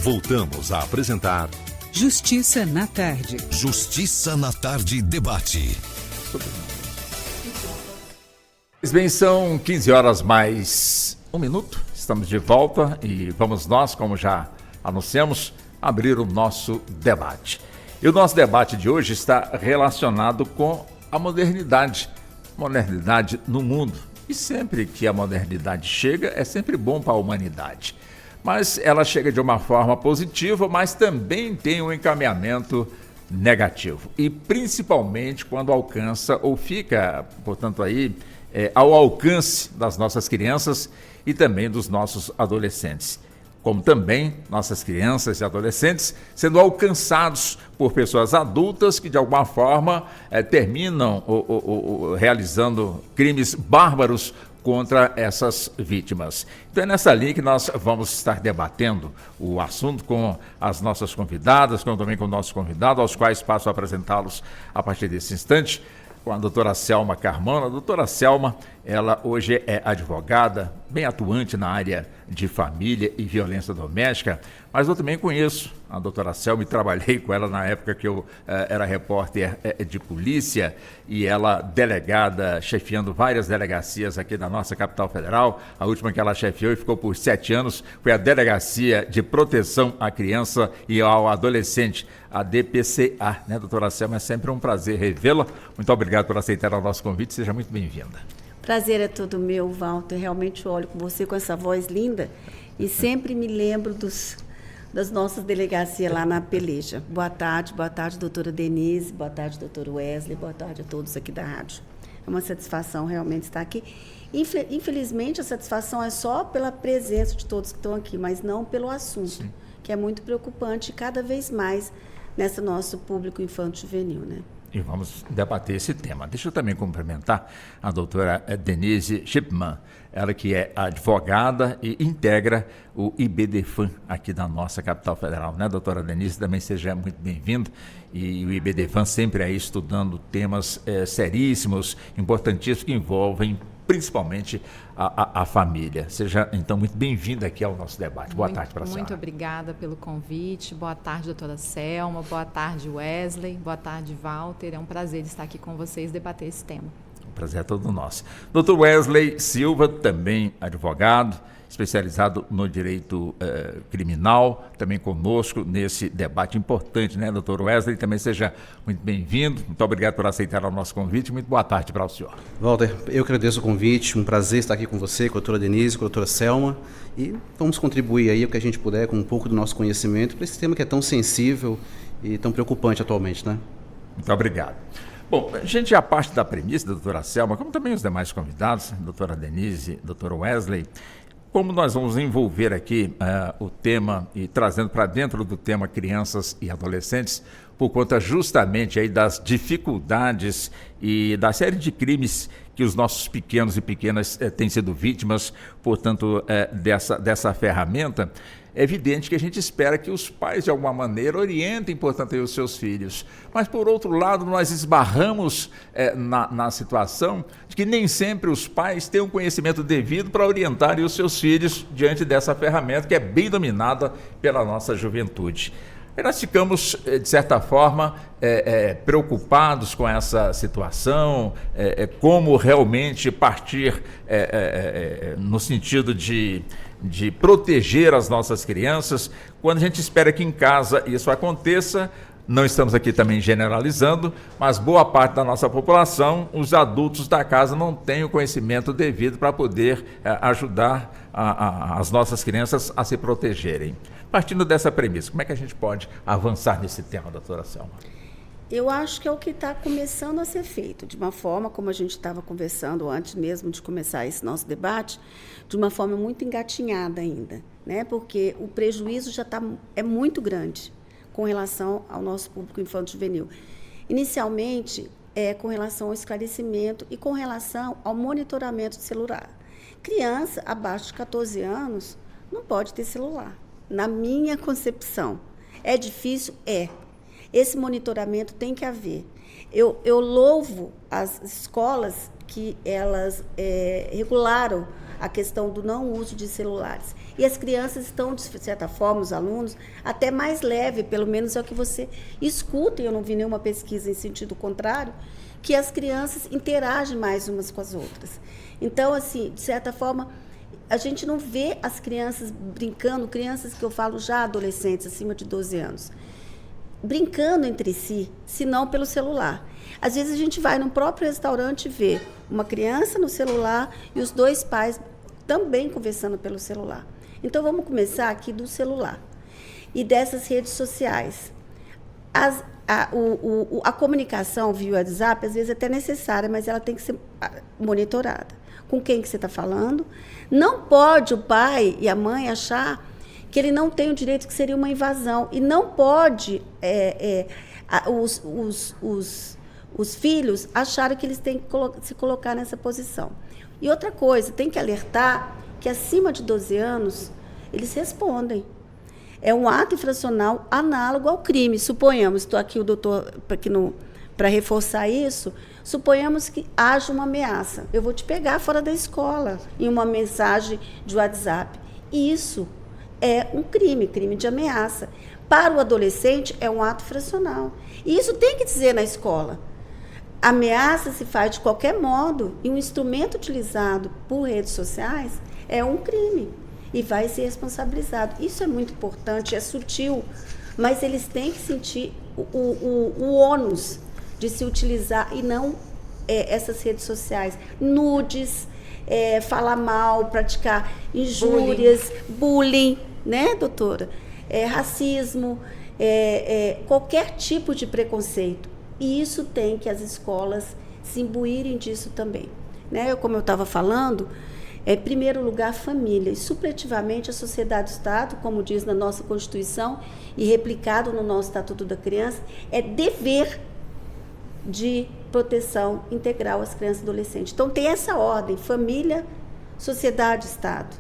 Voltamos a apresentar Justiça na Tarde. Justiça na Tarde debate. Bem, são 15 horas mais um minuto. Estamos de volta e vamos nós, como já anunciamos, abrir o nosso debate. E o nosso debate de hoje está relacionado com a modernidade no mundo. E sempre que a modernidade chega, é sempre bom para a humanidade. Mas ela chega de uma forma positiva, mas também tem um encaminhamento negativo. E principalmente quando alcança ou fica, portanto, aí ao alcance das nossas crianças e também dos nossos adolescentes. Como também nossas crianças e adolescentes sendo alcançados por pessoas adultas que de alguma forma terminam realizando crimes bárbaros contra essas vítimas. Então é nessa linha que nós vamos estar debatendo o assunto com as nossas convidadas, como também com o nosso convidado, aos quais passo a apresentá-los a partir desse instante, com a doutora Selma Carmona. A doutora Selma, ela hoje é advogada, bem atuante na área de família e violência doméstica, mas eu também conheço a doutora Selma e trabalhei com ela na época que eu era repórter de polícia e ela delegada, chefiando várias delegacias aqui da nossa capital federal. A última que ela chefiou e ficou por 7 anos foi a Delegacia de Proteção à Criança e ao Adolescente, a DPCA, né, doutora Selma? É sempre um prazer revê-la. Muito obrigado por aceitar o nosso convite, seja muito bem-vinda. Prazer é todo meu, Walter. Realmente olho com você com essa voz linda e sempre me lembro das nossas delegacias lá na peleja. Boa tarde, doutora Denise, boa tarde, doutor Wesley, boa tarde a todos aqui da rádio. É uma satisfação realmente estar aqui. Infelizmente, a satisfação é só pela presença de todos que estão aqui, mas não pelo assunto, sim, que é muito preocupante cada vez mais nesse nosso público infanto-juvenil, né? E vamos debater esse tema. Deixa eu também cumprimentar a doutora Denise Shipman, ela que é advogada e integra o IBDFAN aqui da nossa capital federal, né, doutora Denise? Também seja muito bem-vinda. E o IBDFAN sempre aí estudando temas seríssimos, importantíssimos, que envolvem principalmente a família. Seja, então, muito bem-vinda aqui ao nosso debate. Boa tarde para a senhora. Muito obrigada pelo convite. Boa tarde, doutora Selma. Boa tarde, Wesley. Boa tarde, Walter. É um prazer estar aqui com vocês e debater esse tema. O prazer é todo nosso. Doutor Wesley Silva, também advogado, especializado no direito criminal, também conosco nesse debate importante, né, doutor Wesley? Também seja muito bem-vindo. Muito obrigado por aceitar o nosso convite. Muito boa tarde para o senhor. Walter, eu que agradeço o convite. Um prazer estar aqui com você, com a doutora Denise, com a doutora Selma. E vamos contribuir aí o que a gente puder com um pouco do nosso conhecimento para esse tema que é tão sensível e tão preocupante atualmente, né? Muito obrigado. Bom, a gente já parte da premissa da doutora Selma, como também os demais convidados, doutora Denise, doutor Wesley, como nós vamos envolver aqui o tema e trazendo para dentro do tema crianças e adolescentes, por conta justamente aí das dificuldades e da série de crimes que os nossos pequenos e pequenas têm sido vítimas, portanto, dessa ferramenta. É evidente que a gente espera que os pais, de alguma maneira, orientem, portanto, aí os seus filhos. Mas, por outro lado, nós esbarramos na situação de que nem sempre os pais têm um conhecimento devido para orientarem os seus filhos diante dessa ferramenta que é bem dominada pela nossa juventude. E nós ficamos, de certa forma, preocupados com essa situação, como realmente partir no sentido de proteger as nossas crianças, quando a gente espera que em casa isso aconteça. Não estamos aqui também generalizando, mas boa parte da nossa população, os adultos da casa não têm o conhecimento devido para poder ajudar as nossas crianças a se protegerem. Partindo dessa premissa, como é que a gente pode avançar nesse tema, doutora Selma? Eu acho que é o que está começando a ser feito, de uma forma, como a gente estava conversando antes mesmo de começar esse nosso debate, de uma forma muito engatinhada ainda, né? Porque o prejuízo já é muito grande com relação ao nosso público infanto-juvenil. Inicialmente, com relação ao esclarecimento e com relação ao monitoramento de celular. Criança abaixo de 14 anos não pode ter celular, na minha concepção. É difícil? É. Esse monitoramento tem que haver. Eu louvo as escolas que elas regularam a questão do não uso de celulares. E as crianças estão, de certa forma, os alunos, até mais leve, pelo menos é o que você escuta, e eu não vi nenhuma pesquisa em sentido contrário, que as crianças interagem mais umas com as outras. Então, assim, de certa forma, a gente não vê as crianças brincando, crianças que eu falo já adolescentes, acima de 12 anos, brincando entre si, senão pelo celular. Às vezes a gente vai num próprio restaurante e vê uma criança no celular e os dois pais também conversando pelo celular. Então, vamos começar aqui do celular e dessas redes sociais. A comunicação via WhatsApp, às vezes, é até necessária, mas ela tem que ser monitorada. Com quem que você está falando? Não pode o pai e a mãe achar que ele não tem o direito, que seria uma invasão. E não pode os filhos acharem que eles têm que se colocar nessa posição. E outra coisa, tem que alertar que acima de 12 anos, eles respondem. É um ato infracional análogo ao crime. Suponhamos, estou aqui o doutor para reforçar isso, suponhamos que haja uma ameaça. Eu vou te pegar fora da escola, em uma mensagem de WhatsApp. Isso é um crime de ameaça. Para o adolescente, é um ato infracional. E isso tem que dizer na escola. A ameaça se faz de qualquer modo, e um instrumento utilizado por redes sociais é um crime. E vai ser responsabilizado. Isso é muito importante, é sutil, mas eles têm que sentir o ônus de se utilizar e não essas redes sociais. Nudes, falar mal, praticar injúrias, bullying, né, doutora? Racismo, qualquer tipo de preconceito. E isso tem que as escolas se imbuírem disso também. Né? Como eu estava falando, em primeiro lugar, a família, e supletivamente a sociedade-estado, como diz na nossa Constituição e replicado no nosso Estatuto da Criança, é dever de proteção integral às crianças e adolescentes. Então, tem essa ordem, família, sociedade, Estado.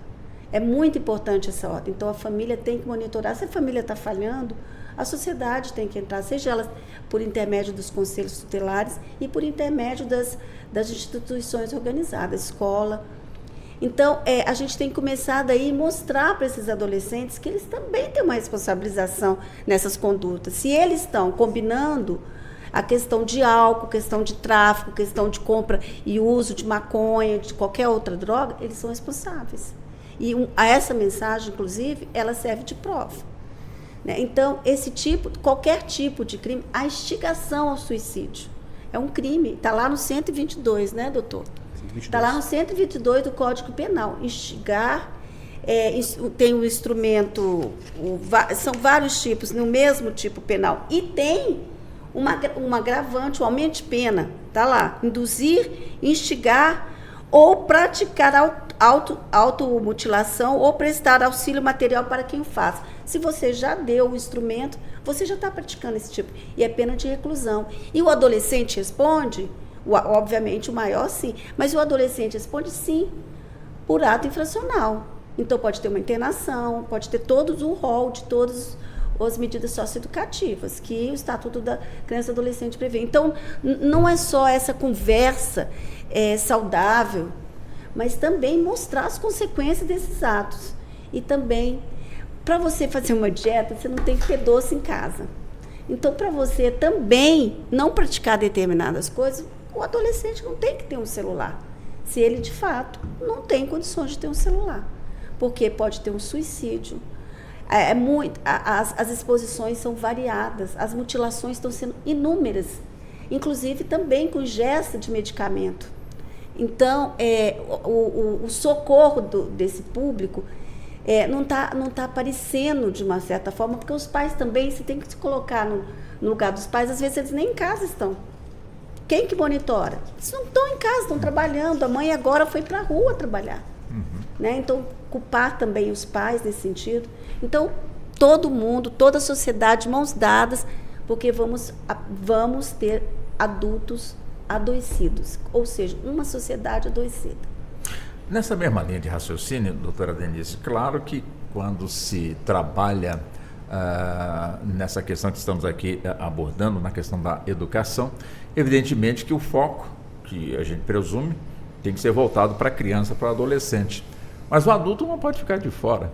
É muito importante essa ordem. Então, a família tem que monitorar. Se a família está falhando, a sociedade tem que entrar, seja ela por intermédio dos conselhos tutelares e por intermédio das instituições organizadas, escola. Então, a gente tem que começar daí e mostrar para esses adolescentes que eles também têm uma responsabilização nessas condutas. Se eles estão combinando a questão de álcool, questão de tráfico, questão de compra e uso de maconha, de qualquer outra droga, eles são responsáveis. E essa mensagem, inclusive, ela serve de prova. Né? Então, qualquer tipo de crime, a instigação ao suicídio é um crime. Está lá no 122, né, doutor? Está lá no 122 do Código Penal. Instigar, tem um instrumento, são vários tipos, no mesmo tipo penal. E tem um agravante, um aumento de pena. Está lá. Induzir, instigar ou praticar automutilação ou prestar auxílio material para quem o faz. Se você já deu o instrumento, você já está praticando esse tipo. E é pena de reclusão. E o adolescente responde, obviamente o maior sim, mas o adolescente responde sim, por ato infracional. Então pode ter uma internação, pode ter todo o rol de todas as medidas socioeducativas que o Estatuto da Criança e Adolescente prevê. Então, não é só essa conversa saudável, mas também mostrar as consequências desses atos. E também, para você fazer uma dieta, você não tem que ter doce em casa. Então, para você também não praticar determinadas coisas, o adolescente não tem que ter um celular. Se ele, de fato, não tem condições de ter um celular. Porque pode ter um suicídio. As exposições são variadas, as mutilações estão sendo inúmeras, inclusive também com ingesta de medicamento. Então, o socorro desse público não tá aparecendo de uma certa forma, porque os pais também, você tem que se colocar no lugar dos pais, às vezes eles nem em casa estão. Quem que monitora? Eles não estão em casa, estão trabalhando, a mãe agora foi para a rua trabalhar. Né? Então, culpar também os pais nesse sentido. Então, todo mundo, toda a sociedade, mãos dadas, porque vamos ter adultos adoecidos, ou seja, uma sociedade adoecida. Nessa mesma linha de raciocínio, doutora Denise, claro que quando se trabalha nessa questão que estamos aqui abordando, na questão da educação, evidentemente que o foco, que a gente presume, tem que ser voltado para a criança, para o adolescente. Mas o adulto não pode ficar de fora.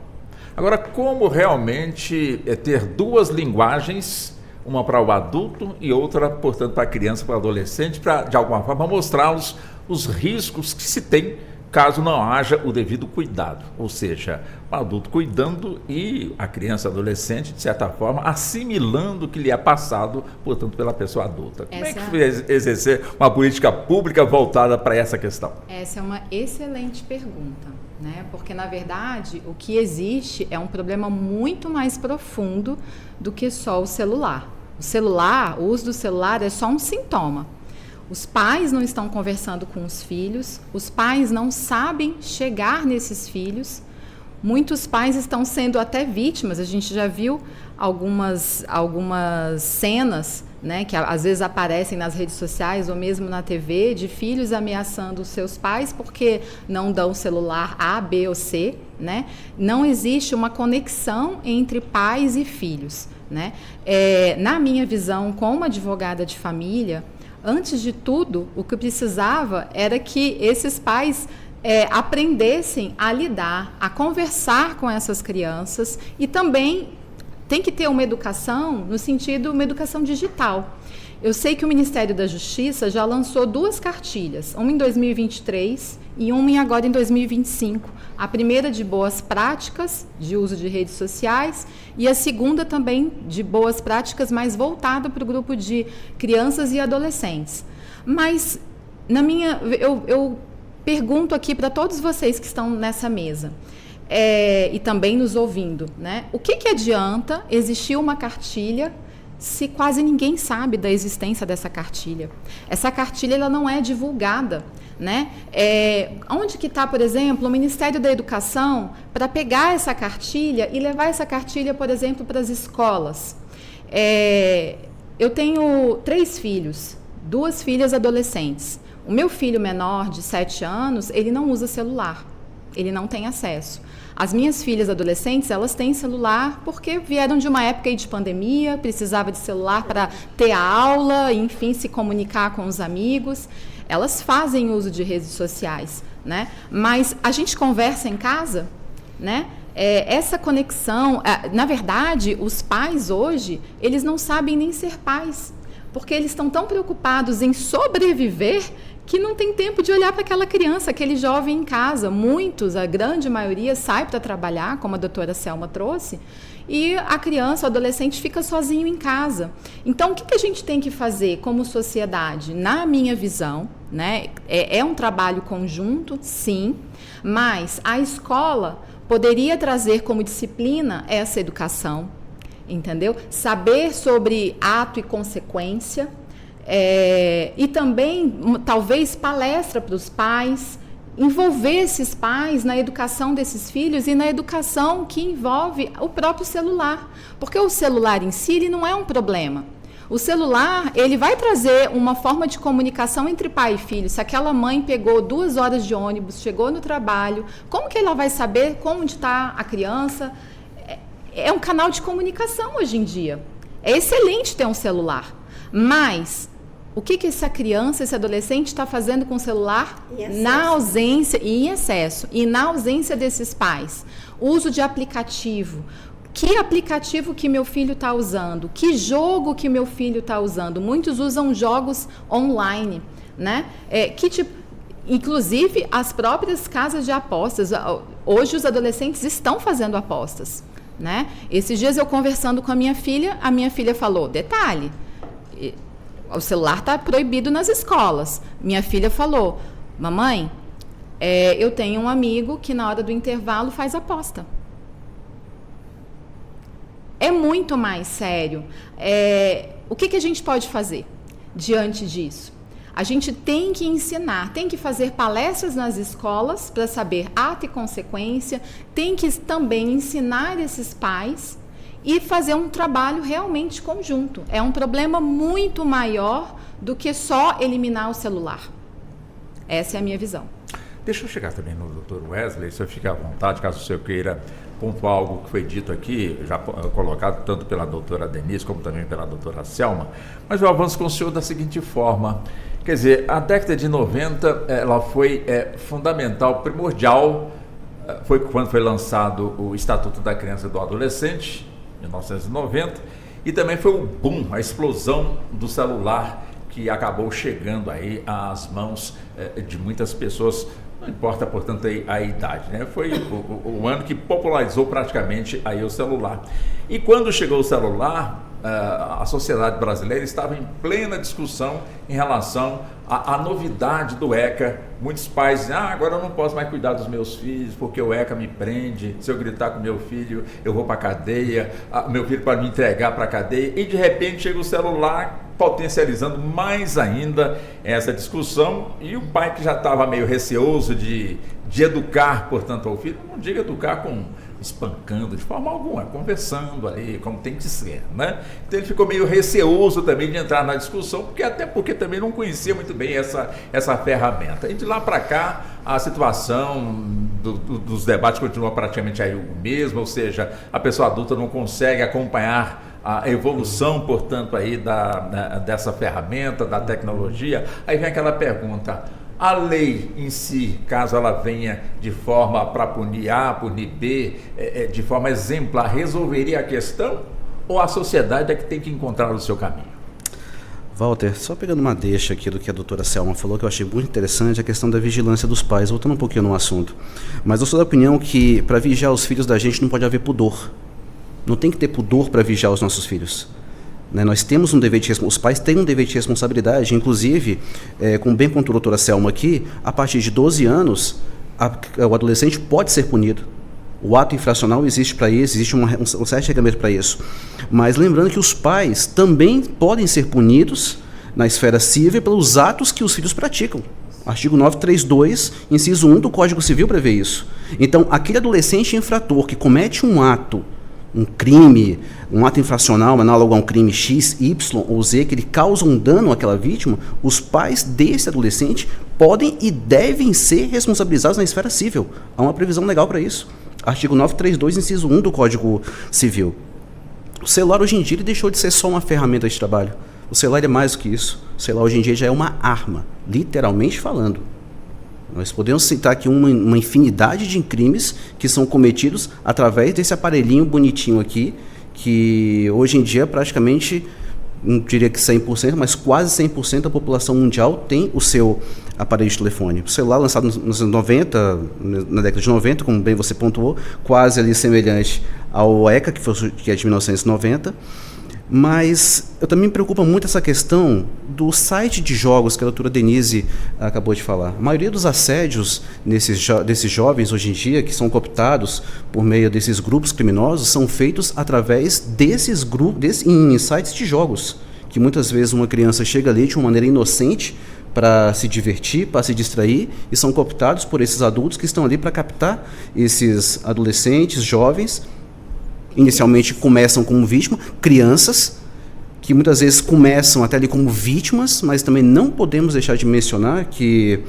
Agora, como realmente ter duas linguagens, uma para o adulto e outra, portanto, para a criança, para o adolescente, para, de alguma forma, mostrá-los os riscos que se tem caso não haja o devido cuidado. Ou seja, o adulto cuidando e a criança, adolescente, de certa forma, assimilando o que lhe é passado, portanto, pela pessoa adulta. Como é que foi exercer uma política pública voltada para essa questão? Essa é uma excelente pergunta, né? Porque, na verdade, o que existe é um problema muito mais profundo do que só o celular. O uso do celular é só um sintoma. Os pais não estão conversando com os filhos, os pais não sabem chegar nesses filhos, muitos pais estão sendo até vítimas. A gente já viu algumas cenas, né, que às vezes aparecem nas redes sociais ou mesmo na TV, de filhos ameaçando os seus pais porque não dão celular A, B ou C, né? Não existe uma conexão entre pais e filhos, né? Na minha visão, como advogada de família, antes de tudo, o que eu precisava era que esses pais aprendessem a lidar, a conversar com essas crianças, e também tem que ter uma educação no sentido, uma educação digital. Eu sei que o Ministério da Justiça já lançou 2 cartilhas, uma em 2023 e uma agora em 2025. A primeira de boas práticas de uso de redes sociais e a segunda também de boas práticas mais voltada para o grupo de crianças e adolescentes. Mas eu pergunto aqui para todos vocês que estão nessa mesa e também nos ouvindo, né? O que adianta existir uma cartilha se quase ninguém sabe da existência dessa cartilha? Essa cartilha ela não é divulgada, né? Onde que está, por exemplo, o Ministério da Educação para pegar essa cartilha e levar essa cartilha, por exemplo, para as escolas? Eu tenho 3 filhos, 2 filhas adolescentes. O meu filho menor, de 7 anos, ele não usa celular, ele não tem acesso. As minhas filhas adolescentes, elas têm celular porque vieram de uma época de pandemia, precisava de celular para ter a aula, enfim, se comunicar com os amigos. Elas fazem uso de redes sociais, né? Mas a gente conversa em casa, né? Essa conexão, na verdade, os pais hoje, eles não sabem nem ser pais, porque eles estão tão preocupados em sobreviver que não tem tempo de olhar para aquela criança, aquele jovem em casa. Muitos, a grande maioria, sai para trabalhar, como a doutora Selma trouxe, e a criança, o adolescente, fica sozinho em casa. Então, o que a gente tem que fazer como sociedade? Na minha visão, né, é um trabalho conjunto, sim, mas a escola poderia trazer como disciplina essa educação, entendeu? Saber sobre ato e consequência, e também, talvez, palestra para os pais, envolver esses pais na educação desses filhos e na educação que envolve o próprio celular. Porque o celular em si ele não é um problema. O celular, ele vai trazer uma forma de comunicação entre pai e filho. Se aquela mãe pegou 2 horas de ônibus, chegou no trabalho, como que ela vai saber onde está a criança? É um canal de comunicação hoje em dia. É excelente ter um celular, mas o que essa criança, esse adolescente está fazendo com o celular na ausência e em excesso? E na ausência desses pais. Uso de aplicativo. Que aplicativo que meu filho está usando? Que jogo que meu filho está usando? Muitos usam jogos online, né? Inclusive, as próprias casas de apostas. Hoje, os adolescentes estão fazendo apostas, né? Esses dias, eu conversando com a minha filha falou, detalhe, o celular está proibido nas escolas. Minha filha falou, mamãe, eu tenho um amigo que na hora do intervalo faz aposta. É muito mais sério. O que a gente pode fazer diante disso? A gente tem que ensinar, tem que fazer palestras nas escolas para saber ato e consequência, tem que também ensinar esses pais e fazer um trabalho realmente conjunto. É um problema muito maior do que só eliminar o celular. Essa é a minha visão. Deixa eu chegar também no Dr. Wesley, o senhor fica à vontade, caso o senhor queira pontuar algo que foi dito aqui, já colocado tanto pela doutora Denise como também pela doutora Selma, mas eu avanço com o senhor da seguinte forma. Quer dizer, a década de 90 ela foi fundamental, primordial, foi quando foi lançado o Estatuto da Criança e do Adolescente, em 1990, e também foi o boom, a explosão do celular que acabou chegando aí às mãos de muitas pessoas. Não importa, portanto, a idade, né? Foi o ano que popularizou praticamente aí o celular. E quando chegou o celular, a sociedade brasileira estava em plena discussão em relação à novidade do ECA. Muitos pais dizem, agora eu não posso mais cuidar dos meus filhos porque o ECA me prende, se eu gritar com meu filho eu vou para a cadeia, meu filho pode me entregar para a cadeia, e de repente chega o celular potencializando mais ainda essa discussão, e o pai que já estava meio receoso de educar, portanto, ao filho, não diga educar com espancando de forma alguma, conversando ali, como tem que ser, né? Então ele ficou meio receoso também de entrar na discussão, porque também não conhecia muito bem essa ferramenta. E de lá para cá, a situação dos debates continua praticamente aí o mesmo, ou seja, a pessoa adulta não consegue acompanhar a evolução, portanto, aí dessa ferramenta, da tecnologia. Aí vem aquela pergunta: a lei em si, caso ela venha de forma para punir A, punir B, de forma exemplar, resolveria a questão? Ou a sociedade é que tem que encontrar o seu caminho? Walter, só pegando uma deixa aqui do que a doutora Selma falou, que eu achei muito interessante, a questão da vigilância dos pais, voltando um pouquinho no assunto. Mas eu sou da opinião que para vigiar os filhos da gente não pode haver pudor. Não tem que ter pudor para vigiar os nossos filhos. Nós temos um dever de responsabilidade, os pais têm um dever de responsabilidade, inclusive, como bem pontuou a doutora Selma aqui, a partir de 12 anos, o adolescente pode ser punido. O ato infracional existe para isso, existe um certo regulamento para isso. Mas lembrando que os pais também podem ser punidos na esfera civil pelos atos que os filhos praticam. Artigo 932, inciso 1 do Código Civil prevê isso. Então, aquele adolescente infrator que comete um ato, um crime, um ato infracional análogo a um crime X, Y ou Z, que ele causa um dano àquela vítima, os pais desse adolescente podem e devem ser responsabilizados na esfera civil. Há uma previsão legal para isso. Artigo 932, inciso 1 do Código Civil. O celular hoje em dia ele deixou de ser só uma ferramenta de trabalho. O celular é mais do que isso. O celular hoje em dia já é uma arma, literalmente falando. Nós podemos citar aqui uma infinidade de crimes que são cometidos através desse aparelhinho bonitinho aqui, que hoje em dia praticamente, não diria que 100%, mas quase 100% da população mundial tem o seu aparelho de telefone. O celular lançado nos 90, na década de 90, como bem você pontuou, quase ali semelhante ao ECA, que é de 1990. Mas eu também me preocupa muito essa questão do site de jogos que a doutora Denise acabou de falar. A maioria dos assédios desses jovens hoje em dia, que são cooptados por meio desses grupos criminosos, são feitos através desses grupos, em sites de jogos, que muitas vezes uma criança chega ali de uma maneira inocente para se divertir, para se distrair, e são cooptados por esses adultos que estão ali para captar esses adolescentes, jovens. Inicialmente começam como vítima, crianças, que muitas vezes começam até ali como vítimas, mas também não podemos deixar de mencionar que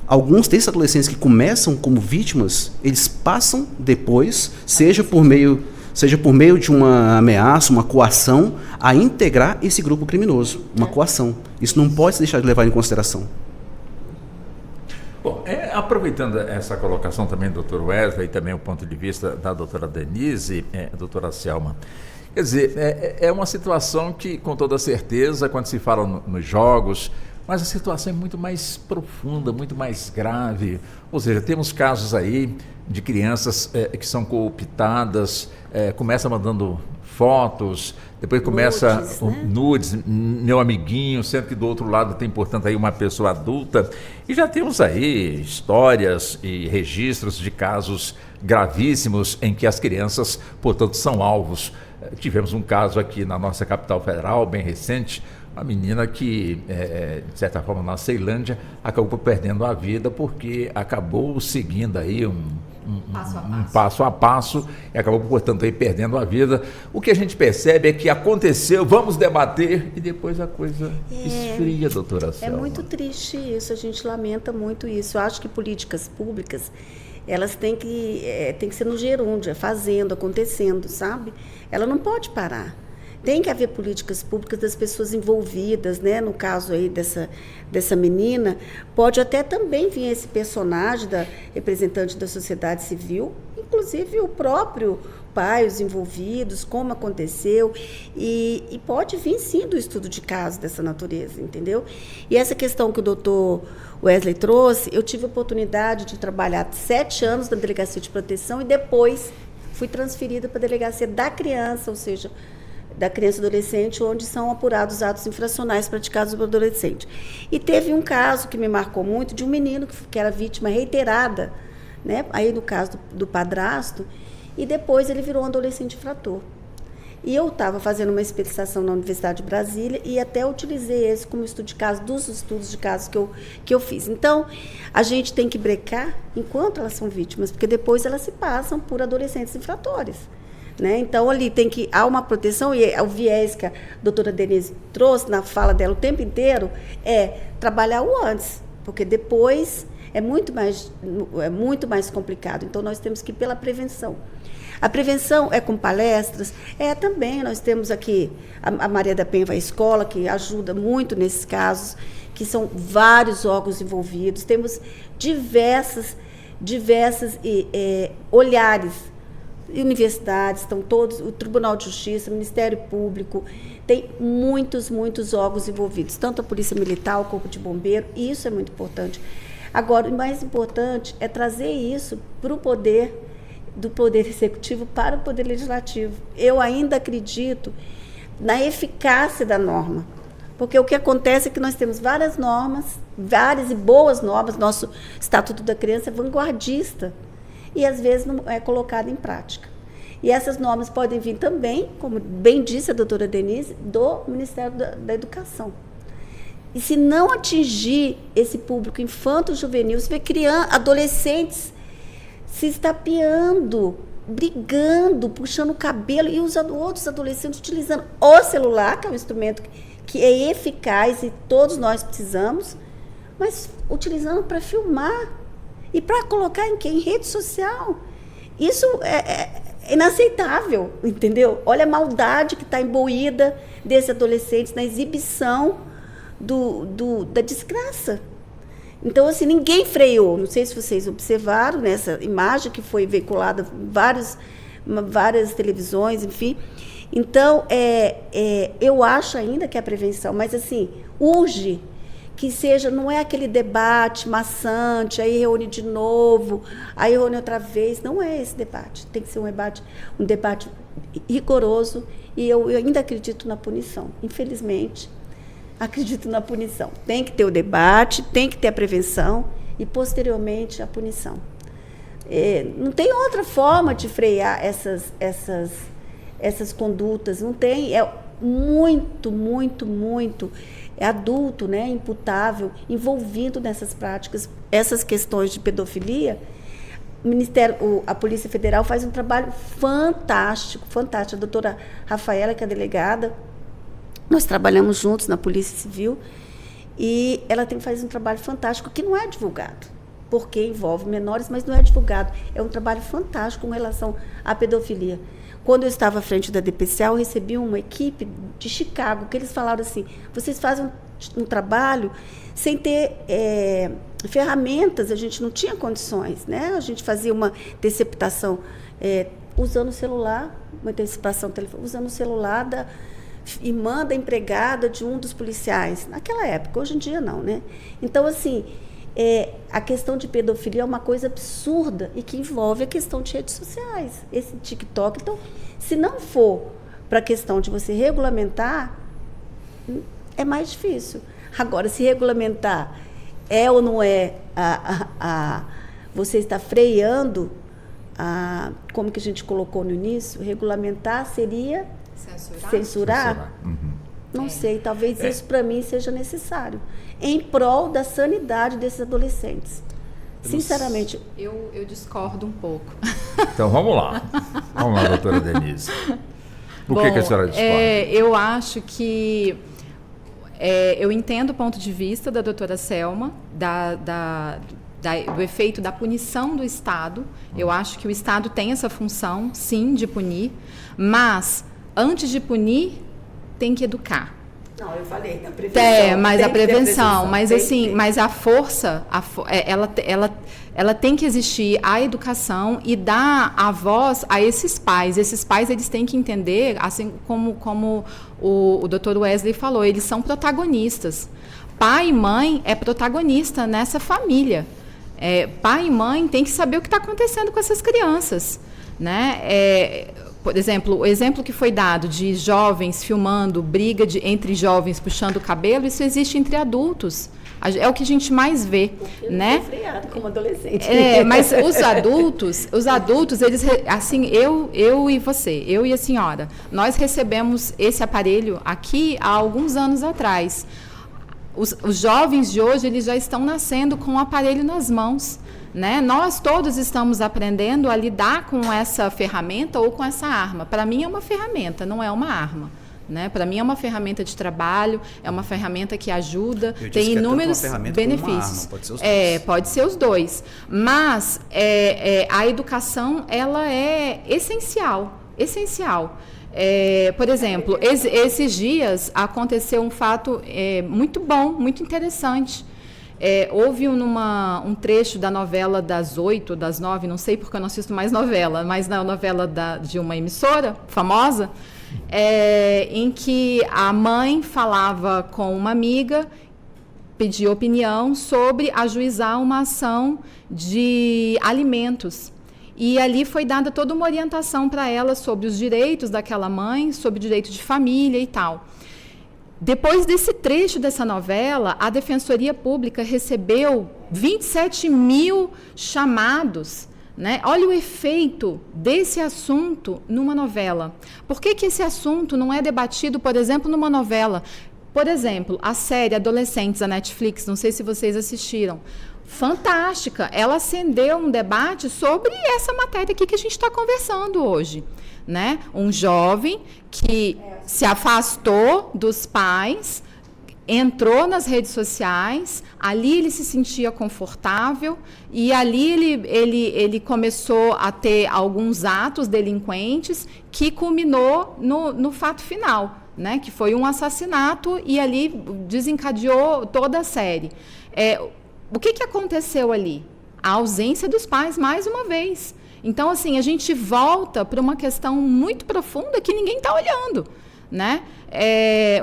alguns desses adolescentes que começam como vítimas, eles passam depois, seja por meio de uma ameaça, uma coação, a integrar esse grupo criminoso, uma coação. Isso não pode se deixar de levar em consideração. Bom, aproveitando essa colocação também do Dr. Wesley e também o ponto de vista da doutora Denise, doutora Selma, quer dizer, é uma situação que, com toda certeza, quando se fala nos jogos, mas a situação é muito mais profunda, muito mais grave. Ou seja, temos casos aí de crianças que são cooptadas, começa mandando fotos, depois começa nudes, meu amiguinho, sendo que do outro lado tem, portanto, aí uma pessoa adulta. E já temos aí histórias e registros de casos gravíssimos em que as crianças, portanto, são alvos. Tivemos um caso aqui na nossa capital federal, bem recente, uma menina que, de certa forma, na Ceilândia, acabou perdendo a vida porque acabou seguindo aí um passo a passo e acabou, portanto, aí perdendo a vida. O que a gente percebe é que aconteceu, vamos debater e depois a coisa esfria, doutora Selma. É muito triste isso, a gente lamenta muito isso. Eu acho que políticas públicas, elas têm que ser no gerúndio, fazendo, acontecendo, sabe? Ela não pode parar. Tem que haver políticas públicas das pessoas envolvidas, né? No caso aí dessa menina, pode até também vir esse personagem da representante da sociedade civil, inclusive o próprio pai, os envolvidos, como aconteceu, e pode vir sim do estudo de caso dessa natureza, entendeu? E essa questão que o doutor Wesley trouxe, eu tive a oportunidade de trabalhar 7 anos na Delegacia de Proteção e depois fui transferida para a Delegacia da Criança, ou seja, da criança e adolescente, onde são apurados atos infracionais praticados por adolescente. E teve um caso que me marcou muito, de um menino que era vítima reiterada, né? Aí no caso do padrasto, e depois ele virou um adolescente infrator. E eu estava fazendo uma especialização na Universidade de Brasília e até utilizei esse como estudo de caso, dos estudos de casos que eu fiz. Então, a gente tem que brecar enquanto elas são vítimas, porque depois elas se passam por adolescentes infratores. Né? Então, ali há uma proteção, e o viés que a doutora Denise trouxe na fala dela o tempo inteiro é trabalhar o antes, porque depois é muito mais complicado. Então, nós temos que ir pela prevenção. A prevenção é com palestras, também, nós temos aqui a Maria da Penha Vai à Escola, que ajuda muito nesses casos, que são vários órgãos envolvidos, temos diversas olhares, universidades, estão todos, o Tribunal de Justiça, o Ministério Público, tem muitos órgãos envolvidos, tanto a Polícia Militar, o Corpo de Bombeiro, e isso é muito importante. Agora, o mais importante é trazer isso para o poder, do Poder Executivo para o Poder Legislativo. Eu ainda acredito na eficácia da norma, porque o que acontece é que nós temos várias normas, várias e boas normas, nosso Estatuto da Criança é vanguardista, e às vezes não é colocado em prática. E essas normas podem vir também, como bem disse a doutora Denise, do Ministério da Educação. E se não atingir esse público infanto-juvenil, você vê adolescentes se estapeando, brigando, puxando o cabelo, e os outros adolescentes utilizando o celular, que é um instrumento que é eficaz e todos nós precisamos, mas utilizando para filmar e para colocar em rede social. Isso é inaceitável, entendeu? Olha a maldade que está imbuída desses adolescentes na exibição da desgraça. Então, assim, ninguém freou. Não sei se vocês observaram nessa imagem que foi veiculada em várias televisões, enfim. Então, eu acho ainda que é a prevenção, mas, assim, urge que seja, não é aquele debate maçante, aí reúne de novo, aí reúne outra vez. Não é esse debate. Tem que ser um debate rigoroso, e eu ainda acredito na punição, infelizmente. Acredito na punição. Tem que ter o debate, tem que ter a prevenção e, posteriormente, a punição. Não tem outra forma de frear essas condutas. Não tem. É muito adulto, né, imputável, envolvido nessas práticas, essas questões de pedofilia. A Polícia Federal faz um trabalho fantástico. A doutora Rafaela, que é a delegada, nós trabalhamos juntos na Polícia Civil, e ela faz um trabalho fantástico que não é divulgado, porque envolve menores, mas não é divulgado. É um trabalho fantástico com relação à pedofilia. Quando eu estava à frente da DPCA, eu recebi uma equipe de Chicago, que eles falaram assim: vocês fazem um trabalho sem ter ferramentas, a gente não tinha condições, né? A gente fazia uma interceptação usando o celular, uma interceptação usando o celular irmã da empregada de um dos policiais, naquela época. Hoje em dia não, né? Então, assim, a questão de pedofilia é uma coisa absurda e que envolve a questão de redes sociais, esse TikTok. Então, se não for para a questão de você regulamentar, é mais difícil. Agora, se regulamentar ou não é, você está freando, como que a gente colocou no início, regulamentar seria censurar? Uhum. Não sei, talvez isso para mim seja necessário, em prol da sanidade desses adolescentes. Sinceramente. Eu discordo um pouco. Então vamos lá, doutora Denise. Por que a senhora discorda? Eu acho que eu entendo o ponto de vista da doutora Selma, da do efeito da punição do Estado. Eu acho que o Estado tem essa função, sim, de punir, mas antes de punir, tem que educar. Não, eu falei da prevenção. Mas a prevenção, mas tem assim, mas a força, ela tem que existir a educação e dar a voz a esses pais. Esses pais, eles têm que entender, assim como o Dr. Wesley falou, eles são protagonistas. Pai e mãe é protagonista nessa família. Pai e mãe tem que saber o que está acontecendo com essas crianças, né? Por exemplo, o exemplo que foi dado de jovens filmando briga entre jovens puxando o cabelo, isso existe entre adultos. É o que a gente mais vê, né? Freado como adolescente. Mas os adultos, eles, assim, eu e você, eu e a senhora, nós recebemos esse aparelho aqui há alguns anos atrás. Os jovens de hoje, eles já estão nascendo com o aparelho nas mãos, né? Nós todos estamos aprendendo a lidar com essa ferramenta ou com essa arma. Para mim é uma ferramenta, não é uma arma. Né? Para mim é uma ferramenta de trabalho, é uma ferramenta que ajuda, tem inúmeros benefícios. Pode ser os dois. Pode ser os dois. Mas a educação, ela é essencial. Por exemplo, esses dias aconteceu um fato muito bom, muito interessante. Houve um trecho da novela das 8 ou das 9, não sei porque eu não assisto mais novela, mas na novela de uma emissora famosa, em que a mãe falava com uma amiga, pedia opinião sobre ajuizar uma ação de alimentos. E ali foi dada toda uma orientação para ela sobre os direitos daquela mãe, sobre o direito de família e tal. Depois desse trecho dessa novela, a Defensoria Pública recebeu 27 mil chamados, né? Olha o efeito desse assunto numa novela. Por que esse assunto não é debatido, por exemplo, numa novela? Por exemplo, a série Adolescentes da Netflix, não sei se vocês assistiram. Fantástica, ela acendeu um debate sobre essa matéria aqui que a gente está conversando hoje, né? Um jovem que se afastou dos pais, entrou nas redes sociais, ali ele se sentia confortável e ali ele começou a ter alguns atos delinquentes que culminou no fato final, né? Que foi um assassinato e ali desencadeou toda a série. O que aconteceu ali? A ausência dos pais, mais uma vez. Então, assim, a gente volta para uma questão muito profunda que ninguém está olhando, né?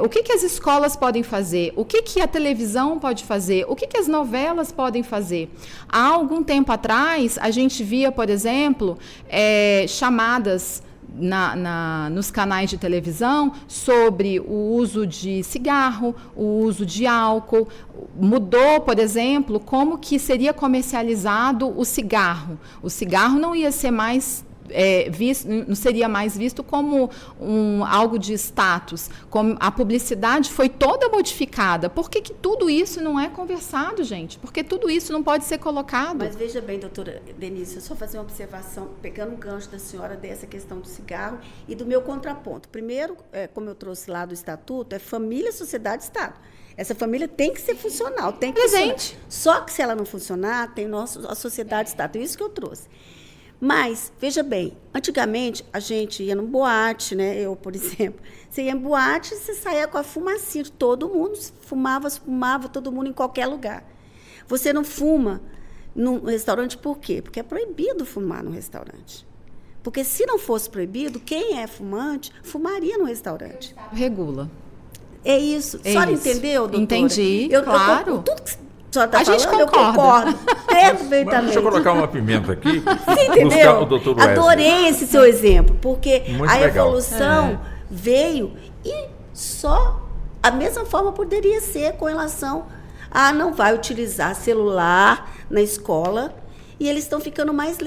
O que as escolas podem fazer? O que a televisão pode fazer? O que as novelas podem fazer? Há algum tempo atrás, a gente via, por exemplo, chamadas nos canais de televisão sobre o uso de cigarro, o uso de álcool. Mudou, por exemplo, como que seria comercializado o cigarro. O cigarro não ia ser mais não seria mais visto como algo de status. Como a publicidade foi toda modificada. Por que tudo isso não é conversado, gente? Porque tudo isso não pode ser colocado? Mas veja bem, doutora Denise, eu só fazer uma observação, pegando um gancho da senhora dessa questão do cigarro e do meu contraponto. Primeiro, como eu trouxe lá do Estatuto, é família, sociedade, Estado. Essa família tem que ser funcional, tem que presente. Só que se ela não funcionar, tem a sociedade, Estado. É isso que eu trouxe. Mas, veja bem, antigamente a gente ia num boate, né? Eu, por exemplo, você ia em boate e você saía com a fumacinha de todo mundo, fumava todo mundo em qualquer lugar. Você não fuma num restaurante por quê? Porque é proibido fumar no restaurante. Porque se não fosse proibido, quem é fumante fumaria no restaurante. Regula. É isso. A senhora entendeu, doutora? Entendi, Tudo claro. que a A gente falando, concorda. eu concordo perfeitamente. Deixa eu colocar uma pimenta aqui. Você entendeu? O Dr. Wesley. Adorei esse seu exemplo, porque Muito a legal. evolução veio e só a mesma forma poderia ser com relação a não vai utilizar celular na escola e eles estão ficando mais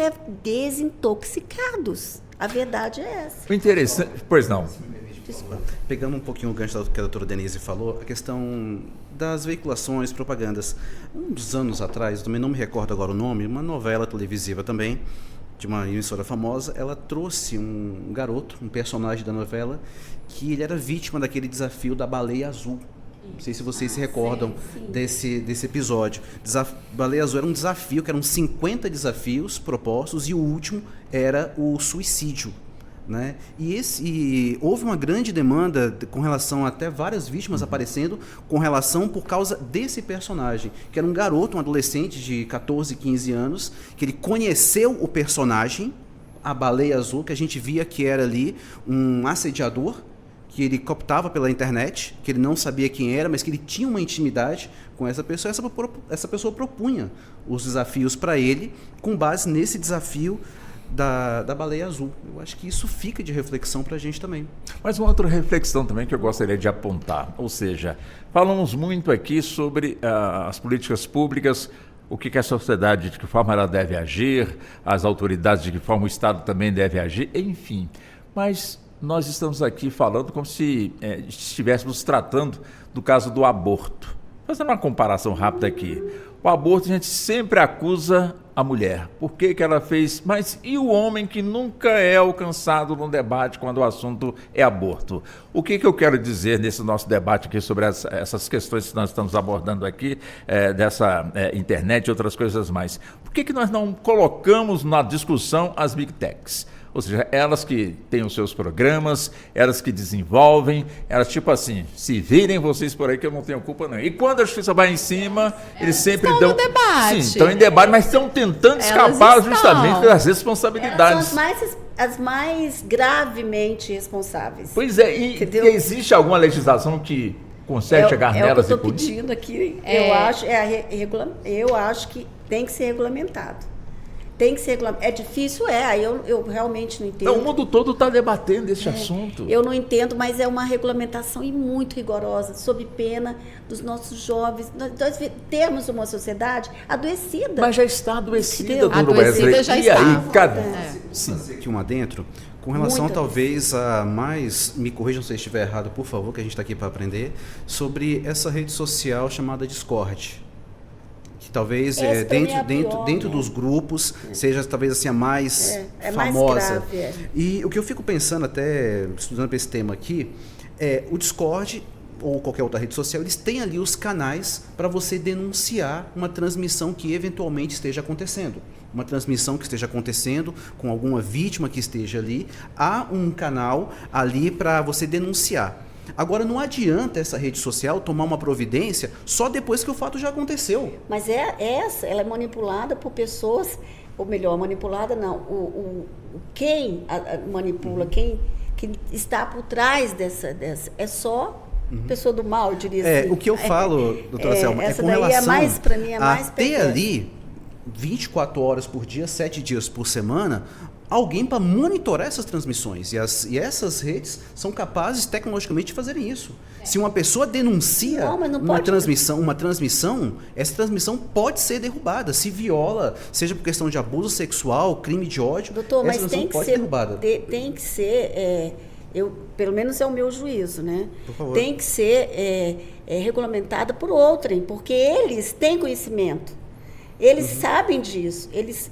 desintoxicados. A verdade é essa. O interessante... Pois não. Pegando um pouquinho o gancho do que a doutora Denise falou, a questão das veiculações, propagandas. Uns anos atrás, também não me recordo agora o nome, uma novela televisiva também, de uma emissora famosa, ela trouxe um garoto, um personagem da novela, que ele era vítima daquele desafio da baleia azul. Não sei se vocês se recordam desse episódio. Baleia Azul era um desafio, que eram 50 desafios propostos, e o último era o suicídio. Né? E houve uma grande demanda com relação, até várias vítimas aparecendo com relação por causa desse personagem, que era um garoto, um adolescente de 14, 15 anos, que ele conheceu o personagem, a Baleia Azul, que a gente via que era ali um assediador, que ele cooptava pela internet, que ele não sabia quem era, mas que ele tinha uma intimidade com essa pessoa. Essa pessoa propunha os desafios para ele com base nesse desafio da Baleia Azul. Eu acho que isso fica de reflexão para a gente também. Mas uma outra reflexão também que eu gostaria de apontar, ou seja, falamos muito aqui sobre as políticas públicas, o que a sociedade, de que forma ela deve agir, as autoridades, de que forma o Estado também deve agir, enfim. Mas nós estamos aqui falando como se estivéssemos tratando do caso do aborto. Fazendo uma comparação rápida aqui. O aborto a gente sempre acusa a mulher. Por que ela fez? Mas e o homem que nunca é alcançado no debate quando o assunto é aborto? O que eu quero dizer nesse nosso debate aqui sobre essas questões que nós estamos abordando aqui, dessa internet e outras coisas mais? Por que nós não colocamos na discussão as Big Techs? Ou seja, elas que têm os seus programas, elas que desenvolvem, elas tipo assim, se virem vocês por aí que eu não tenho culpa não. E quando a justiça vai em cima, eles sempre estão dão... no debate. Sim, estão em debate, mas estão tentando escapar justamente das responsabilidades. São as mais gravemente responsáveis. Pois é, e existe alguma legislação que consegue chegar nelas e punir? É o que eu estou pedindo aqui. Eu acho que tem que ser regulamentado. Tem que ser regulamentado. É difícil? Aí eu realmente não entendo. Não, o mundo todo está debatendo esse assunto. Eu não entendo, mas é uma regulamentação muito rigorosa, sob pena dos nossos jovens. Nós temos uma sociedade adoecida. Mas já está adoecida, Entendeu? doutor Wesley. Adoecida já e está. aí, cadê? Fazer aqui um adentro, com relação Muito talvez a mais, me corrijam se eu estiver errado, por favor, que a gente está aqui para aprender, sobre essa rede social chamada Discord. Que talvez dentro dos grupos seja talvez assim a mais famosa. Mais grave, E o que eu fico pensando, até estudando esse tema aqui, o Discord ou qualquer outra rede social, eles têm ali os canais para você denunciar uma transmissão que eventualmente esteja acontecendo. Uma transmissão que esteja acontecendo com alguma vítima que esteja ali. Há um canal ali para você denunciar. Agora, não adianta essa rede social tomar uma providência só depois que o fato já aconteceu. Mas ela é manipulada por pessoas, ou melhor, manipulada não, quem manipula, quem está por trás dessa é só pessoa do mal, eu diria assim. O que eu falo, doutora Selma, essa com daí relação para mim, a ter ali 24 horas por dia, 7 dias por semana, alguém para monitorar essas transmissões. E essas redes são capazes tecnologicamente de fazerem isso. Se uma pessoa denuncia uma transmissão, essa transmissão pode ser derrubada. Se viola, seja por questão de abuso sexual, crime de ódio, doutor, essa mas transmissão pode ser derrubada. Tem que ser, pelo menos é o meu juízo, né? Por favor. Tem que ser regulamentada por outrem, porque eles têm conhecimento. Eles sabem disso. Eles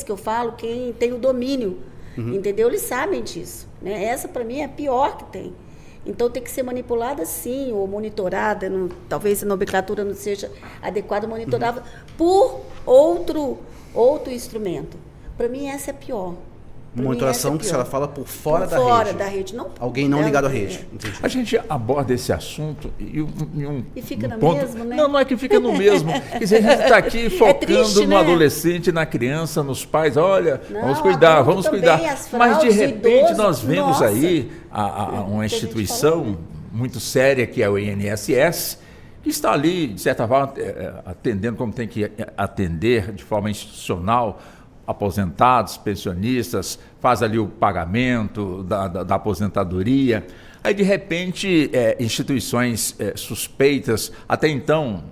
que eu falo, quem tem o domínio, entendeu? Eles sabem disso. Né? Essa, para mim, é a pior que tem. Então, tem que ser manipulada, sim, ou monitorada, talvez a nomenclatura não seja adequada, monitorada por outro instrumento. Para mim, essa é a pior. Monitoração que a senhora fala por fora da rede. Fora da rede. Não, alguém não ligado à rede. A gente aborda esse assunto e fica no ponto... mesmo, né? Não é que fica no mesmo. Quer dizer, a gente está aqui focando triste, no né? adolescente, na criança, nos pais. Olha, vamos cuidar. Mas, de repente, idosos, nós vemos aí uma que instituição muito séria, que é o INSS, que está ali, de certa forma, atendendo como tem que atender, de forma institucional, aposentados, pensionistas, faz ali o pagamento da aposentadoria. Aí, de repente, instituições suspeitas, até então,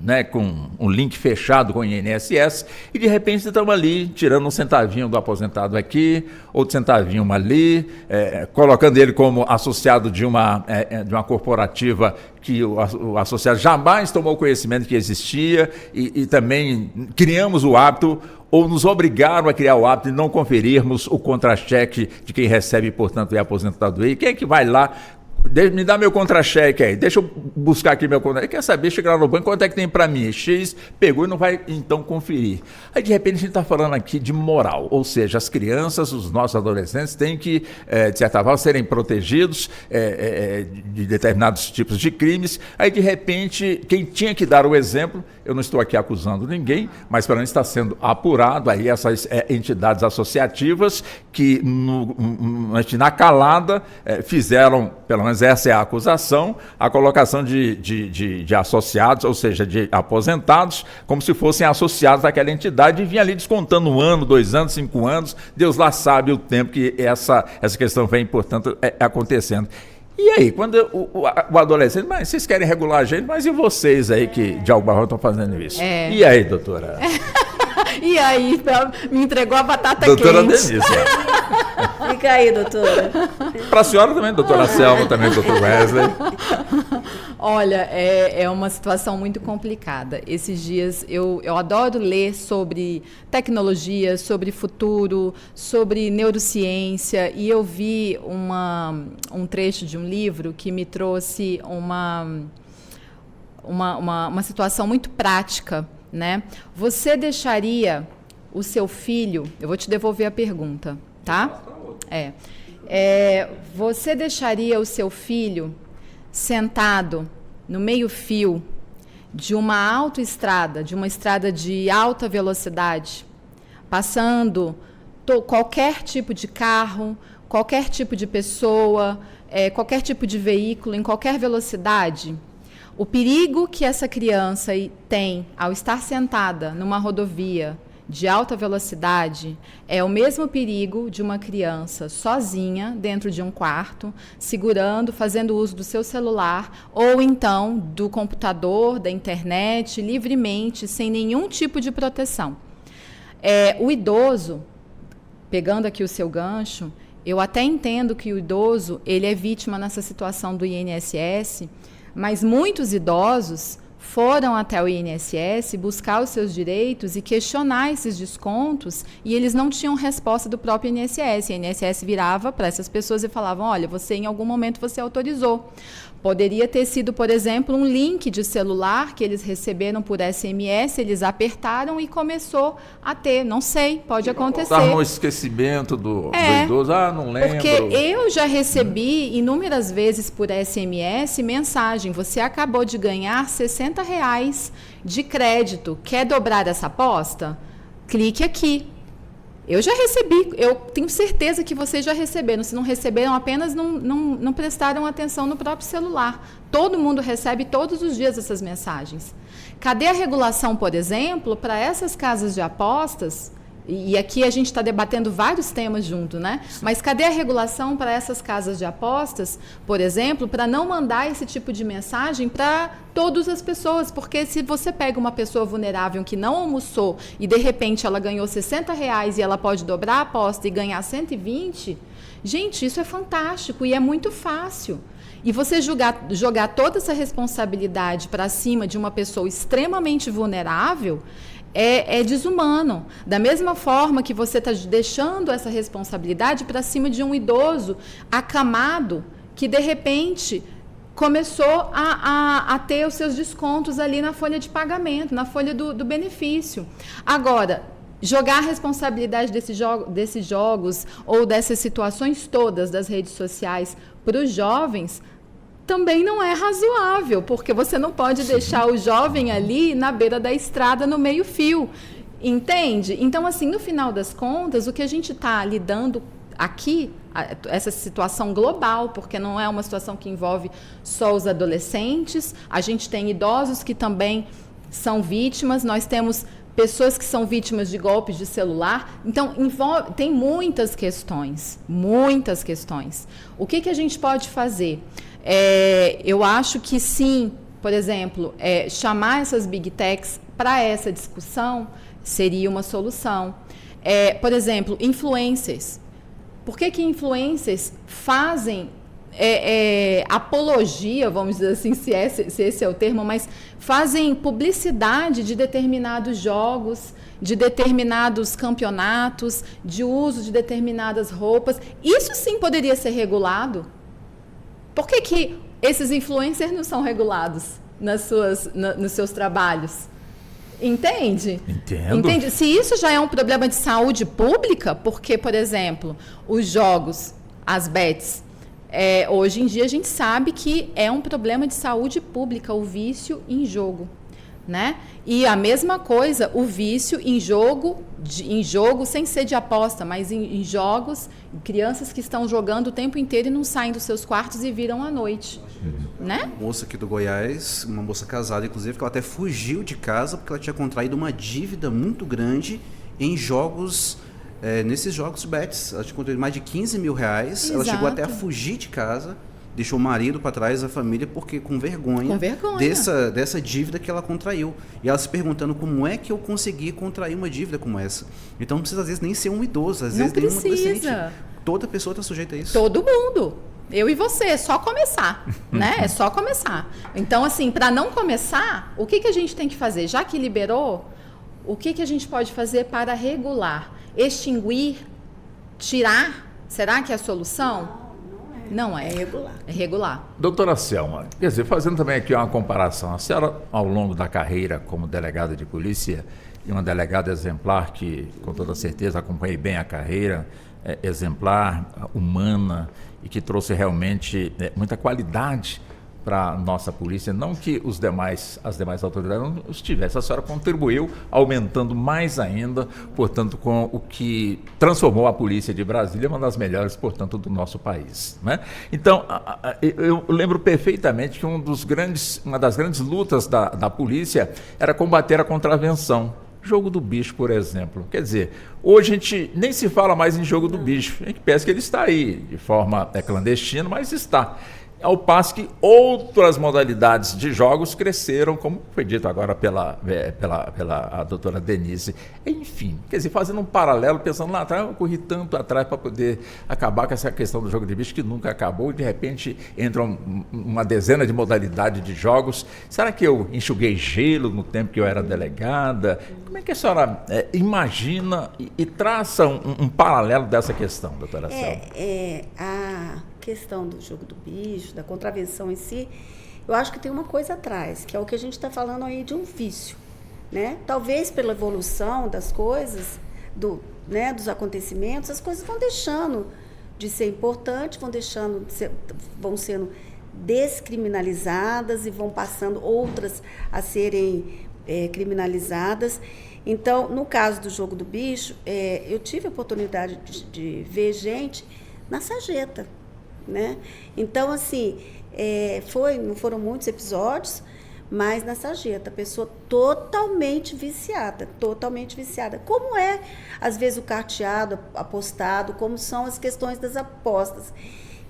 né, com um link fechado com o INSS, e de repente estamos ali tirando um centavinho do aposentado aqui, outro centavinho ali, colocando ele como associado de uma corporativa que o associado jamais tomou conhecimento que existia, e também criamos o hábito, ou nos obrigaram a criar o hábito de não conferirmos o contra-cheque de quem recebe, portanto, a aposentadoria. E quem é que vai lá Me dá meu contra-cheque aí, deixa eu buscar aqui meu contra-cheque. Quer saber, chegar lá no banco, quanto é que tem para mim? X, pegou e não vai então conferir. Aí de repente a gente está falando aqui de moral, ou seja, as crianças, os nossos adolescentes têm que, de certa forma, serem protegidos de determinados tipos de crimes. Aí de repente, quem tinha que dar o exemplo, eu não estou aqui acusando ninguém, mas para mim está sendo apurado aí essas entidades associativas que na calada fizeram, pelo menos essa é a acusação, a colocação de associados, ou seja, de aposentados, como se fossem associados daquela entidade e vinha ali descontando 1 ano, 2 anos, 5 anos, Deus lá sabe o tempo que essa questão vem, portanto, acontecendo. E aí, quando o adolescente, mas vocês querem regular a gente, mas e vocês aí que de alguma forma estão fazendo isso? E aí, doutora? E aí, me entregou a batata doutora quente. Denise. Fica aí, doutora. Para a senhora também, doutora Selma, também, doutor Wesley. Olha, é uma situação muito complicada. Esses dias eu adoro ler sobre tecnologia, sobre futuro, sobre neurociência, e eu vi um trecho de um livro que me trouxe uma situação muito prática, né? Você deixaria o seu filho... Eu vou te devolver a pergunta, tá? Você deixaria o seu filho sentado no meio-fio de uma autoestrada, de uma estrada de alta velocidade, passando qualquer tipo de carro, qualquer tipo de pessoa, qualquer tipo de veículo, em qualquer velocidade? O perigo que essa criança tem ao estar sentada numa rodovia de alta velocidade é o mesmo perigo de uma criança sozinha dentro de um quarto, segurando, fazendo uso do seu celular ou então do computador, da internet, livremente, sem nenhum tipo de proteção. O idoso, pegando aqui o seu gancho, eu até entendo que o idoso ele é vítima nessa situação do INSS, mas muitos idosos foram até o INSS buscar os seus direitos e questionar esses descontos e eles não tinham resposta do próprio INSS. O INSS virava para essas pessoas e falavam, olha, você em algum momento você autorizou. Poderia ter sido, por exemplo, um link de celular que eles receberam por SMS, eles apertaram e começou a ter. Não sei, pode acontecer. Estava no esquecimento do idoso, não lembro. Porque eu já recebi inúmeras vezes por SMS mensagem, você acabou de ganhar R$60 de crédito, quer dobrar essa aposta? Clique aqui. Eu já recebi, eu tenho certeza que vocês já receberam. Se não receberam, apenas não prestaram atenção no próprio celular. Todo mundo recebe todos os dias essas mensagens. Cadê a regulação, por exemplo, para essas casas de apostas? E aqui a gente está debatendo vários temas junto, né? Mas cadê a regulação para essas casas de apostas, por exemplo, para não mandar esse tipo de mensagem para todas as pessoas? Porque se você pega uma pessoa vulnerável que não almoçou e de repente ela ganhou R$60 e ela pode dobrar a aposta e ganhar 120, gente, isso é fantástico e é muito fácil. E você jogar toda essa responsabilidade para cima de uma pessoa extremamente vulnerável é desumano. Da mesma forma que você está deixando essa responsabilidade para cima de um idoso acamado que, de repente, começou a ter os seus descontos ali na folha de pagamento, na folha do benefício. Agora, jogar a responsabilidade desses jogos ou dessas situações todas das redes sociais para os jovens também não é razoável, porque você não pode deixar o jovem ali na beira da estrada, no meio-fio, entende? Então, assim, no final das contas, o que a gente está lidando aqui, essa situação global, porque não é uma situação que envolve só os adolescentes, a gente tem idosos que também são vítimas, nós temos pessoas que são vítimas de golpes de celular. Então, tem muitas questões, muitas questões. O que a gente pode fazer? Eu acho que sim, por exemplo, chamar essas big techs para essa discussão seria uma solução. Por exemplo, influencers. Por que influencers fazem apologia, vamos dizer assim, se esse é o termo, mas fazem publicidade de determinados jogos, de determinados campeonatos, de uso de determinadas roupas? Isso sim poderia ser regulado. Por que esses influencers não são regulados nos seus trabalhos? Entende? Entendo. Entende? Se isso já é um problema de saúde pública, porque, por exemplo, os jogos, as bets, hoje em dia a gente sabe que é um problema de saúde pública, o vício em jogo, né? E a mesma coisa, o vício em jogo sem ser de aposta, mas em jogos, crianças que estão jogando o tempo inteiro e não saem dos seus quartos e viram à noite, né? Uma moça aqui do Goiás, uma moça casada, inclusive, que ela até fugiu de casa porque ela tinha contraído uma dívida muito grande em jogos, nesses jogos bets. Ela tinha contraído mais de 15 mil reais, ela chegou até a fugir de casa, deixou o marido para trás, a família, porque com vergonha. Dessa dívida que ela contraiu. E ela se perguntando como é que eu consegui contrair uma dívida como essa. Então não precisa, às vezes, nem ser um idoso, às vezes nem um adolescente. Toda pessoa está sujeita a isso. Todo mundo. Eu e você, é só começar, né? É só começar. Então, assim, para não começar, o que a gente tem que fazer? Já que liberou, o que a gente pode fazer para regular? Extinguir? Tirar? Será que é a solução? Não é. É regular. Doutora Selma, quer dizer, fazendo também aqui uma comparação, a senhora, ao longo da carreira como delegada de polícia, e uma delegada exemplar que, com toda certeza, acompanhei bem a carreira, exemplar, humana, e que trouxe realmente muita qualidade para a nossa polícia, não que as demais autoridades não estivessem, a senhora contribuiu, aumentando mais ainda, portanto, com o que transformou a polícia de Brasília, uma das melhores, portanto, do nosso país, né? Então, eu lembro perfeitamente que uma das grandes lutas da polícia era combater a contravenção. Jogo do bicho, por exemplo. Quer dizer, hoje a gente nem se fala mais em jogo do bicho. A gente pensa que ele está aí de forma clandestina, mas está. Ao passo que outras modalidades de jogos cresceram, como foi dito agora pela a doutora Denise. Enfim, quer dizer, fazendo um paralelo, pensando lá atrás, eu corri tanto atrás para poder acabar com essa questão do jogo de bicho que nunca acabou, e de repente entra uma dezena de modalidades de jogos. Será que eu enxuguei gelo no tempo que eu era delegada? Como é que a senhora imagina e traça um paralelo dessa questão, doutora Selma? A questão do jogo do bicho, da contravenção em si, eu acho que tem uma coisa atrás, que é o que a gente está falando aí de um vício, né? Talvez pela evolução das coisas, dos acontecimentos, as coisas vão deixando de ser importantes, vão sendo descriminalizadas e vão passando outras a serem criminalizadas. Então, no caso do jogo do bicho, eu tive a oportunidade de ver gente na sarjeta, né? Então, assim, não foram muitos episódios, mas na sarjeta, a pessoa totalmente viciada. Como é, às vezes, o carteado, apostado, como são as questões das apostas.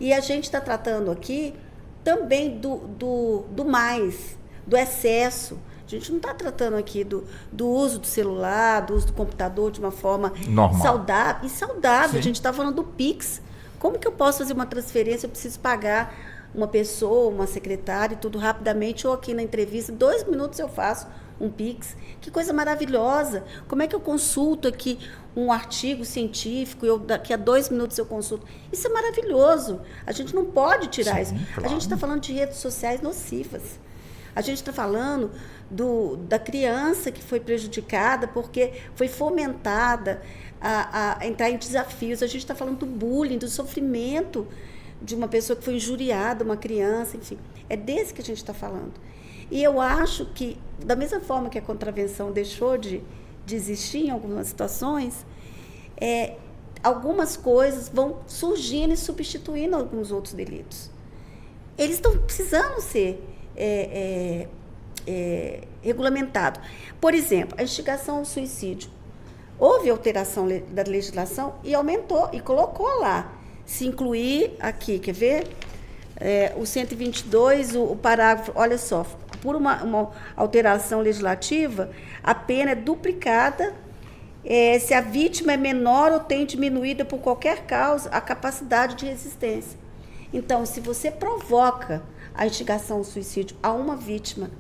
E a gente está tratando aqui também do mais, do excesso. A gente não está tratando aqui do uso do celular, do uso do computador de uma forma normal, saudável. Sim. A gente está falando do Pix. Como que eu posso fazer uma transferência? Eu preciso pagar uma pessoa, uma secretária e tudo rapidamente, ou aqui na entrevista, 2 minutos eu faço um Pix. Que coisa maravilhosa! Como é que eu consulto aqui um artigo científico e daqui a 2 minutos eu consulto? Isso é maravilhoso. A gente não pode tirar isso. Claro. A gente está falando de redes sociais nocivas. A gente está falando da criança que foi prejudicada porque foi fomentada a entrar em desafios. A gente está falando do bullying, do sofrimento de uma pessoa que foi injuriada, uma criança, enfim. É desse que a gente está falando. E eu acho que, da mesma forma que a contravenção deixou de existir em algumas situações, algumas coisas vão surgindo e substituindo alguns outros delitos. Eles estão precisando ser regulamentado. Por exemplo, a instigação ao suicídio. Houve alteração da legislação e aumentou, e colocou lá. Se incluir aqui, quer ver? O 122, o parágrafo, olha só, por uma alteração legislativa, a pena é duplicada se a vítima é menor ou tem diminuída por qualquer causa a capacidade de resistência. Então, se você provoca a instigação ao suicídio a uma vítima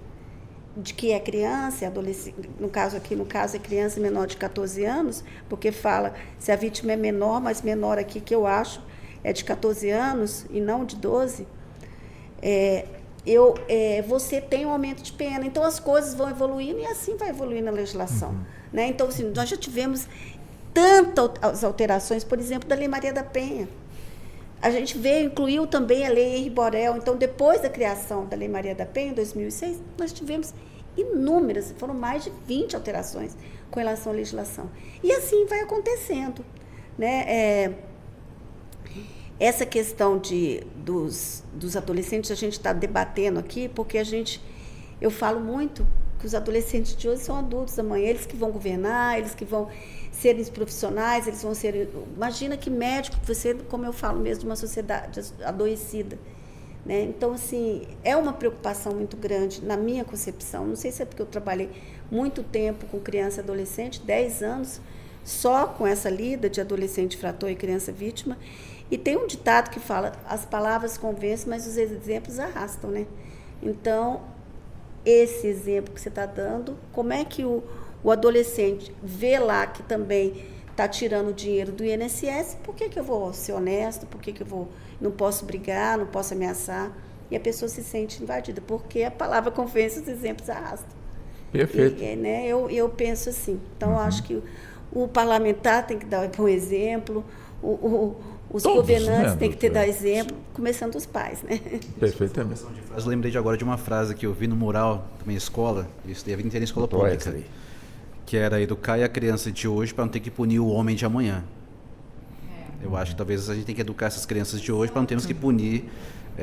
de que é criança, adolescente, no caso é criança menor de 14 anos, porque fala se a vítima é menor, mas menor aqui que eu acho é de 14 anos e não de 12, você tem um aumento de pena. Então, as coisas vão evoluindo e assim vai evoluindo a legislação. Né? Então, assim, nós já tivemos tantas alterações, por exemplo, da Lei Maria da Penha. A gente incluiu também a Lei Henri Borel. Então, depois da criação da Lei Maria da Penha, em 2006, nós tivemos inúmeras, foram mais de 20 alterações com relação à legislação. E assim vai acontecendo. Né? Essa questão dos adolescentes, a gente está debatendo aqui, porque eu falo muito que os adolescentes de hoje são adultos amanhã, eles que vão governar, eles que vão ser os profissionais, eles vão ser... Imagina que médico, você, como eu falo mesmo, de uma sociedade adoecida. Né? Então, assim, é uma preocupação muito grande na minha concepção. Não sei se é porque eu trabalhei muito tempo com criança e adolescente, 10 anos, só com essa lida de adolescente infrator e criança vítima. E tem um ditado que fala, as palavras convencem, mas os exemplos arrastam, né? Então, esse exemplo que você está dando, como é que o adolescente vê lá que também está tirando dinheiro do INSS, por que eu vou ser honesto, por que eu não posso brigar, não posso ameaçar? E a pessoa se sente invadida, porque a palavra convence, os exemplos arrastam. Perfeito. Né, eu penso assim. Então, eu acho que o parlamentar tem que dar um bom exemplo, os todos, governantes, né, têm que dar exemplo, começando dos pais, né? Perfeitamente. Eu lembrei de agora de uma frase que eu vi no mural da minha escola, eu estudei a vida inteira em escola pública, que era educar a criança de hoje para não ter que punir o homem de amanhã. Eu acho que talvez a gente tenha que educar essas crianças de hoje para não termos que punir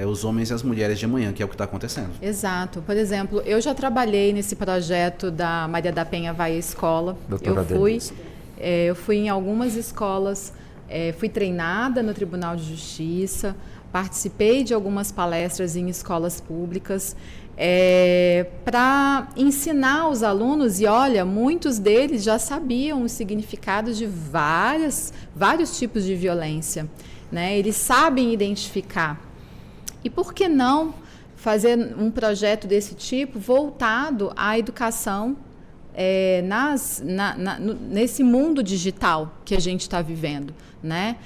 os homens e as mulheres de amanhã, que é o que está acontecendo. Exato. Por exemplo, eu já trabalhei nesse projeto da Maria da Penha Vai à Escola. Eu fui em algumas escolas, fui treinada no Tribunal de Justiça, participei de algumas palestras em escolas públicas para ensinar os alunos, e olha, muitos deles já sabiam os significados de vários tipos de violência, né? Eles sabem identificar. E por que não fazer um projeto desse tipo voltado à educação nesse mundo digital que a gente está vivendo, né?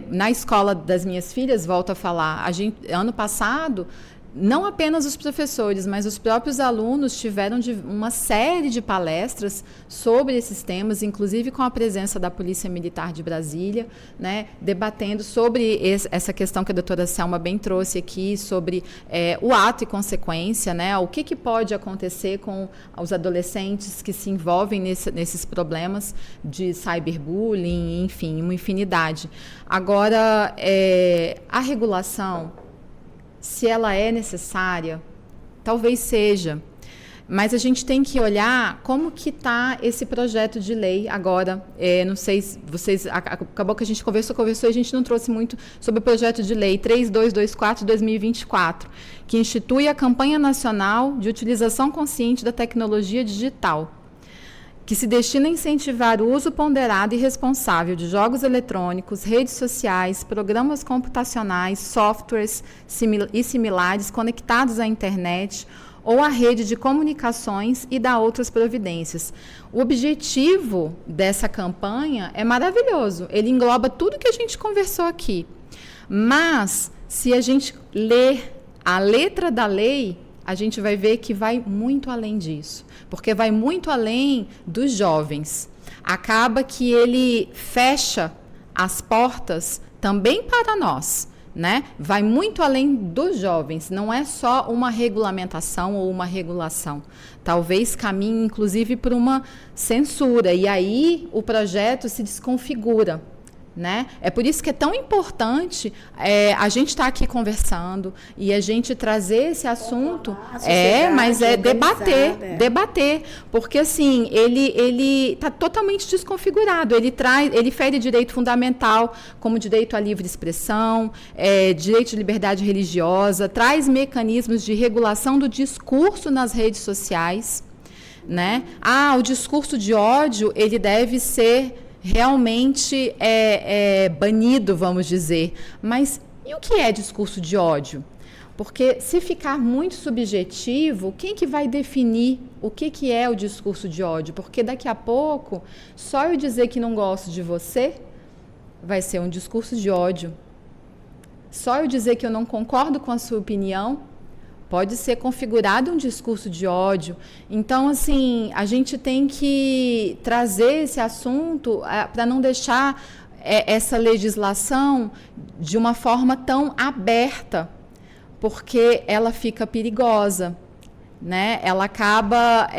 Na escola das minhas filhas, volto a falar, ano passado, não apenas os professores, mas os próprios alunos tiveram uma série de palestras sobre esses temas, inclusive com a presença da Polícia Militar de Brasília, né, debatendo sobre essa questão que a doutora Selma bem trouxe aqui, sobre o ato e consequência, né, o que pode acontecer com os adolescentes que se envolvem nesses problemas de cyberbullying, enfim, uma infinidade. Agora, a regulação, se ela é necessária, talvez seja, mas a gente tem que olhar como que está esse projeto de lei agora. Não sei se vocês... Acabou que a gente conversou e a gente não trouxe muito sobre o projeto de lei 3224/2024, que institui a Campanha Nacional de Utilização Consciente da Tecnologia Digital, que se destina a incentivar o uso ponderado e responsável de jogos eletrônicos, redes sociais, programas computacionais, softwares e similares conectados à internet ou à rede de comunicações e da outras providências. O objetivo dessa campanha é maravilhoso, ele engloba tudo que a gente conversou aqui, mas se a gente ler a letra da lei, a gente vai ver que vai muito além disso, porque vai muito além dos jovens. Acaba que ele fecha as portas também para nós, né? Vai muito além dos jovens, não é só uma regulamentação ou uma regulação. Talvez caminhe, inclusive, por uma censura, e aí o projeto se desconfigura. Né? É por isso que é tão importante a gente estar aqui conversando e a gente trazer esse assunto, debater, porque assim ele está totalmente desconfigurado. Ele fere direito fundamental, como direito à livre expressão, direito de liberdade religiosa, traz mecanismos de regulação do discurso nas redes sociais, né? O discurso de ódio ele deve ser realmente banido, vamos dizer. Mas e o que é discurso de ódio? Porque se ficar muito subjetivo, quem que vai definir o que é o discurso de ódio? Porque daqui a pouco, só eu dizer que não gosto de você vai ser um discurso de ódio. Só eu dizer que eu não concordo com a sua opinião, pode ser configurado um discurso de ódio. Então, assim, a gente tem que trazer esse assunto para não deixar essa legislação de uma forma tão aberta, porque ela fica perigosa, né? Ela acaba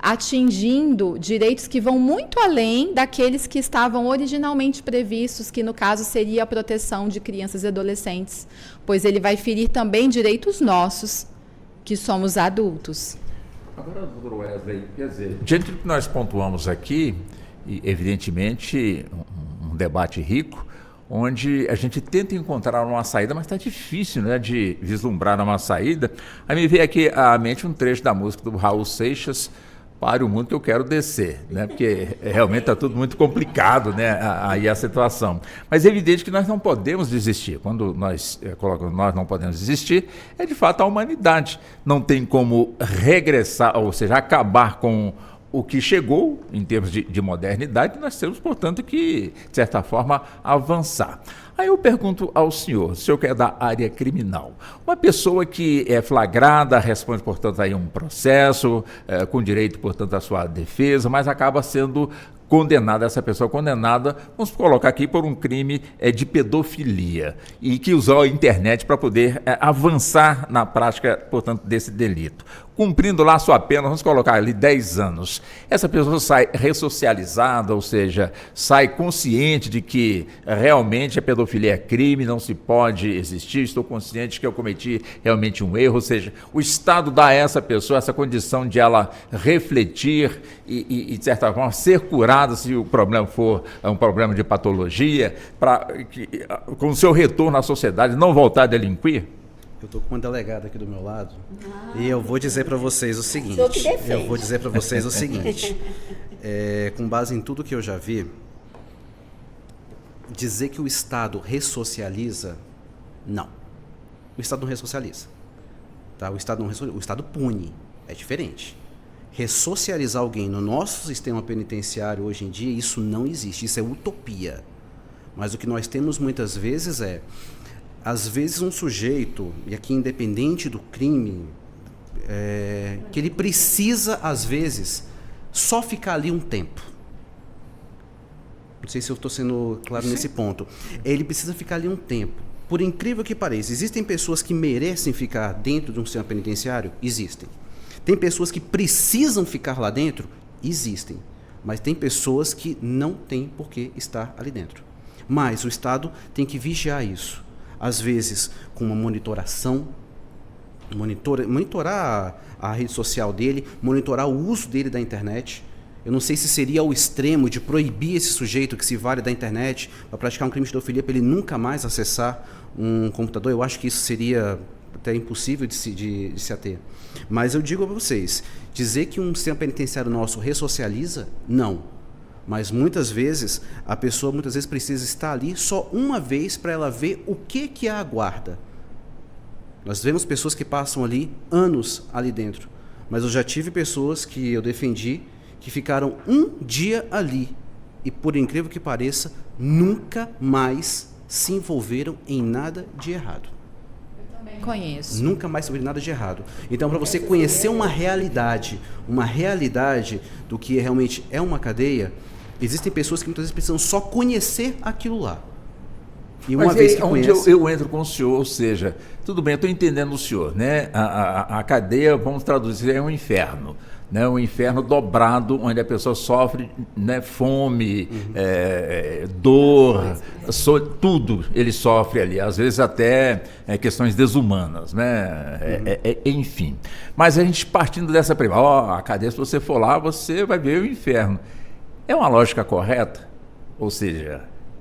atingindo direitos que vão muito além daqueles que estavam originalmente previstos, que no caso seria a proteção de crianças e adolescentes, pois ele vai ferir também direitos nossos, que somos adultos. Agora, doutor Wesley, quer dizer, diante do que nós pontuamos aqui, e evidentemente um debate rico, onde a gente tenta encontrar uma saída, mas está difícil, né, de vislumbrar uma saída. Aí me veio aqui à mente um trecho da música do Raul Seixas, Pare o Mundo que eu quero descer, né? Porque realmente está tudo muito complicado, né? Aí a situação. Mas é evidente que nós não podemos desistir. Quando nós colocamos nós não podemos desistir, é de fato a humanidade. Não tem como regressar, ou seja, acabar com o que chegou em termos de modernidade. Nós temos, portanto, que, de certa forma, avançar. Aí eu pergunto ao senhor, o senhor que é da área criminal, uma pessoa que é flagrada, responde, portanto, aí um processo, com direito, portanto, à sua defesa, mas acaba sendo condenada, essa pessoa condenada, vamos colocar aqui por um crime de pedofilia, e que usou a internet para poder avançar na prática, portanto, desse delito. Cumprindo lá a sua pena, vamos colocar ali 10 anos. Essa pessoa sai ressocializada, ou seja, sai consciente de que realmente a pedofilia é crime, não se pode existir, estou consciente que eu cometi realmente um erro, ou seja, o Estado dá a essa pessoa essa condição de ela refletir e de certa forma, ser curada se o problema for um problema de patologia, para que, com o seu retorno à sociedade, não voltar a delinquir? Eu estou com uma delegada aqui do meu lado e eu vou dizer para vocês o seguinte. Com base em tudo que eu já vi, dizer que o Estado ressocializa, não. O Estado não ressocializa. Tá? O Estado pune, é diferente. Ressocializar alguém no nosso sistema penitenciário hoje em dia, isso não existe, isso é utopia. Mas o que nós temos muitas vezes às vezes um sujeito, e aqui independente do crime, que ele precisa, às vezes, só ficar ali um tempo. Não sei se eu estou sendo claro nesse ponto. Ele precisa ficar ali um tempo. Por incrível que pareça, existem pessoas que merecem ficar dentro de um sistema penitenciário? Existem. Tem pessoas que precisam ficar lá dentro? Existem. Mas tem pessoas que não têm por que estar ali dentro. Mas o Estado tem que vigiar isso. Às vezes com uma monitoração, monitorar a rede social dele, monitorar o uso dele da internet. Eu não sei se seria ao extremo de proibir esse sujeito que se vale da internet para praticar um crime de pedofilia, para ele nunca mais acessar um computador. Eu acho que isso seria até impossível de se ater. Mas eu digo a vocês, dizer que um sistema penitenciário nosso ressocializa, não. Mas muitas vezes, a pessoa precisa estar ali só uma vez para ela ver o que a aguarda. Nós vemos pessoas que passam ali anos ali dentro. Mas eu já tive pessoas que eu defendi que ficaram um dia ali e, por incrível que pareça, nunca mais se envolveram em nada de errado. Eu também conheço. Nunca mais se envolveram em nada de errado. Então, para você conhecer uma realidade do que realmente é uma cadeia, existem pessoas que muitas vezes precisam só conhecer aquilo lá. E uma vez que conhece... eu entro com o senhor, ou seja, tudo bem, eu estou entendendo o senhor, né? A cadeia, vamos traduzir, é um inferno. Né, um inferno dobrado, onde a pessoa sofre, né, fome, dor, tudo ele sofre ali, às vezes até questões desumanas, né, enfim. Mas a gente partindo dessa premissa, a cadeia, se você for lá, você vai ver o inferno. É uma lógica correta? Ou seja,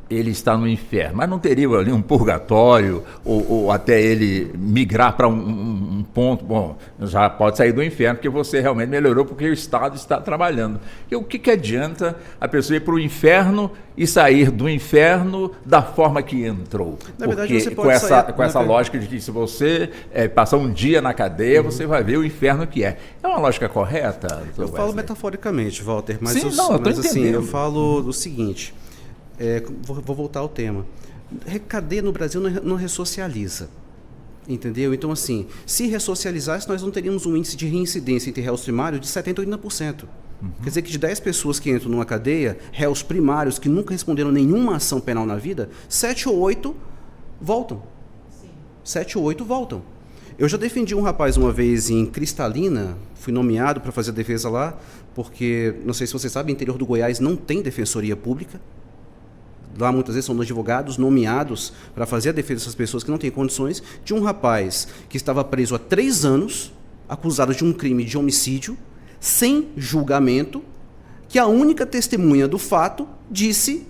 ele está no inferno, mas não teria ali um purgatório ou até ele migrar para um ponto, bom, já pode sair do inferno porque você realmente melhorou porque o Estado está trabalhando. E o que adianta a pessoa ir para o inferno e sair do inferno da forma que entrou? Na verdade, porque você pode com essa lógica de que se você passar um dia na cadeia, você vai ver o inferno que é. É uma lógica correta? Eu falo metaforicamente, Walter, mas, Sim, eu estou entendendo. Assim, eu falo o seguinte... vou voltar ao tema. Cadeia no Brasil não ressocializa. Entendeu? Então, assim, se ressocializasse, nós não teríamos um índice de reincidência entre réus primários de 70% a 80%. Quer dizer que de 10 pessoas que entram numa cadeia, réus primários que nunca responderam nenhuma ação penal na vida, 7 ou 8 voltam. 7 ou 8 voltam. Eu já defendi um rapaz uma vez em Cristalina, fui nomeado para fazer a defesa lá, porque, não sei se você sabe, no interior do Goiás não tem defensoria pública. Lá muitas vezes são advogados nomeados para fazer a defesa dessas pessoas que não têm condições, de um rapaz que estava preso há 3 anos, acusado de um crime de homicídio, sem julgamento, que a única testemunha do fato disse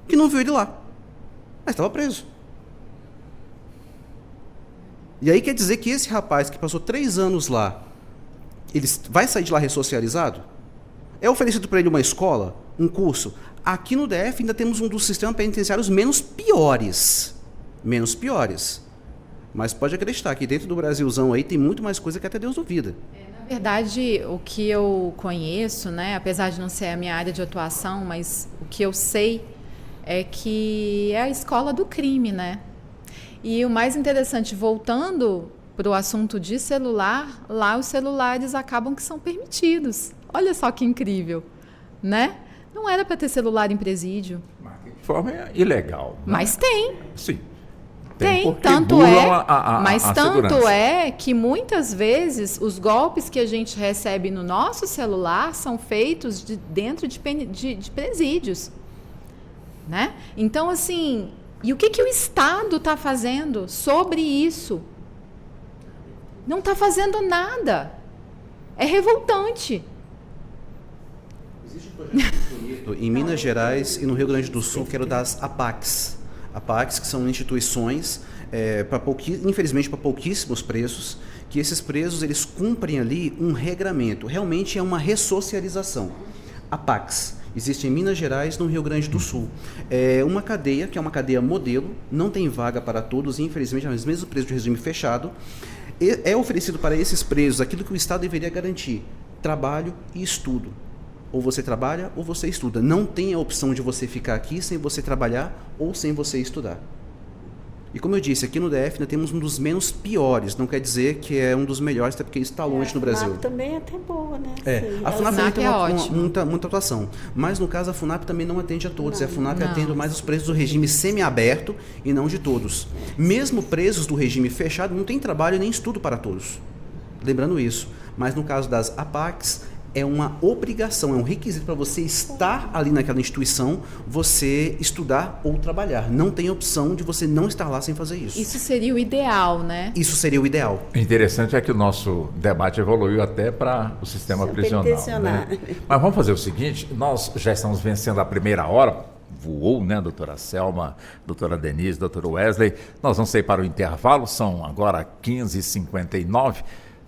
que não viu ele lá, mas estava preso. E aí quer dizer que esse rapaz que passou 3 anos lá, ele vai sair de lá ressocializado? É oferecido para ele uma escola, um curso? Aqui no DF ainda temos um dos sistemas penitenciários menos piores. Mas pode acreditar que dentro do Brasilzão aí tem muito mais coisa que até Deus duvida. Na verdade, o que eu conheço, né, apesar de não ser a minha área de atuação, mas o que eu sei é que é a escola do crime, né? E o mais interessante, voltando para o assunto de celular, lá os celulares acabam que são permitidos. Olha só que incrível, né? Não era para ter celular em presídio. De forma ilegal. Né? Mas tem. Sim. Tem, tanto é, mas a tanto segurança. é que muitas vezes os golpes que a gente recebe no nosso celular são feitos dentro de presídios, né? Então, assim, e o que o Estado está fazendo sobre isso? Não está fazendo nada. É revoltante. Existe um projeto muito bonito em Minas Gerais e no Rio Grande do Sul, que era o das APACs. APACs, que são instituições, infelizmente para pouquíssimos presos, que esses presos eles cumprem ali um regramento. Realmente é uma ressocialização. APACs. Existe em Minas Gerais, no Rio Grande do Sul. É uma cadeia, que é uma cadeia modelo, não tem vaga para todos, infelizmente, mas mesmo presos de regime fechado. É oferecido para esses presos aquilo que o Estado deveria garantir: trabalho e estudo. Ou você trabalha ou você estuda. Não tem a opção de você ficar aqui sem você trabalhar ou sem você estudar. E como eu disse, aqui no DF nós temos um dos menos piores. Não quer dizer que é um dos melhores, até porque isso está longe no Brasil. A FUNAP também é até boa, né? A FUNAP também tem ótima. muita atuação. Mas no caso a FUNAP também não atende a todos. A FUNAP atende mais os presos do regime semiaberto e não de todos. Mesmo presos do regime fechado não tem trabalho nem estudo para todos. Lembrando isso. Mas no caso das APACs, é uma obrigação, é um requisito para você estar ali naquela instituição, você estudar ou trabalhar. Não tem opção de você não estar lá sem fazer isso. Isso seria o ideal, né? Isso seria o ideal. O interessante é que o nosso debate evoluiu até para o sistema prisional. Né? Mas vamos fazer o seguinte, nós já estamos vencendo a primeira hora, voou, né, doutora Selma, doutora Denise, doutor Wesley. Nós vamos sair para o intervalo, são agora 15h59.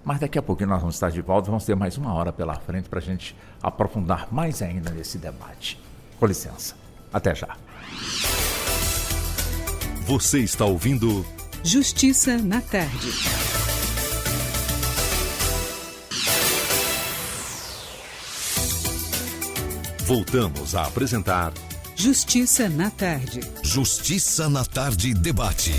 Mas daqui a pouquinho nós vamos estar de volta, vamos ter mais 1 hora pela frente para a gente aprofundar mais ainda nesse debate. Com licença. Até já. Você está ouvindo Justiça na Tarde. Voltamos a apresentar Justiça na Tarde. Justiça na Tarde Debate.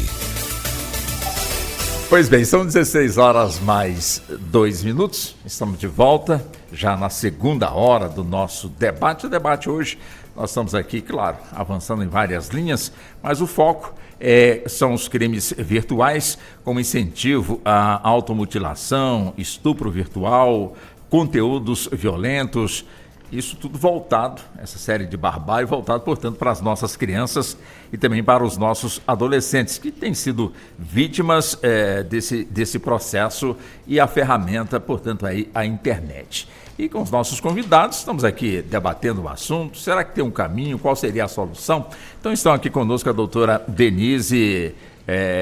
Pois bem, são 16h mais 2 minutos, estamos de volta, já na segunda hora do nosso debate. O debate hoje, nós estamos aqui, claro, avançando em várias linhas, mas o foco são os crimes virtuais, como incentivo à automutilação, estupro virtual, conteúdos violentos. Isso tudo voltado, essa série de barbárie, voltado, portanto, para as nossas crianças e também para os nossos adolescentes, que têm sido vítimas desse processo e a ferramenta, portanto, aí, a internet. E com os nossos convidados, estamos aqui debatendo o assunto. Será que tem um caminho? Qual seria a solução? Então, estão aqui conosco a doutora Denise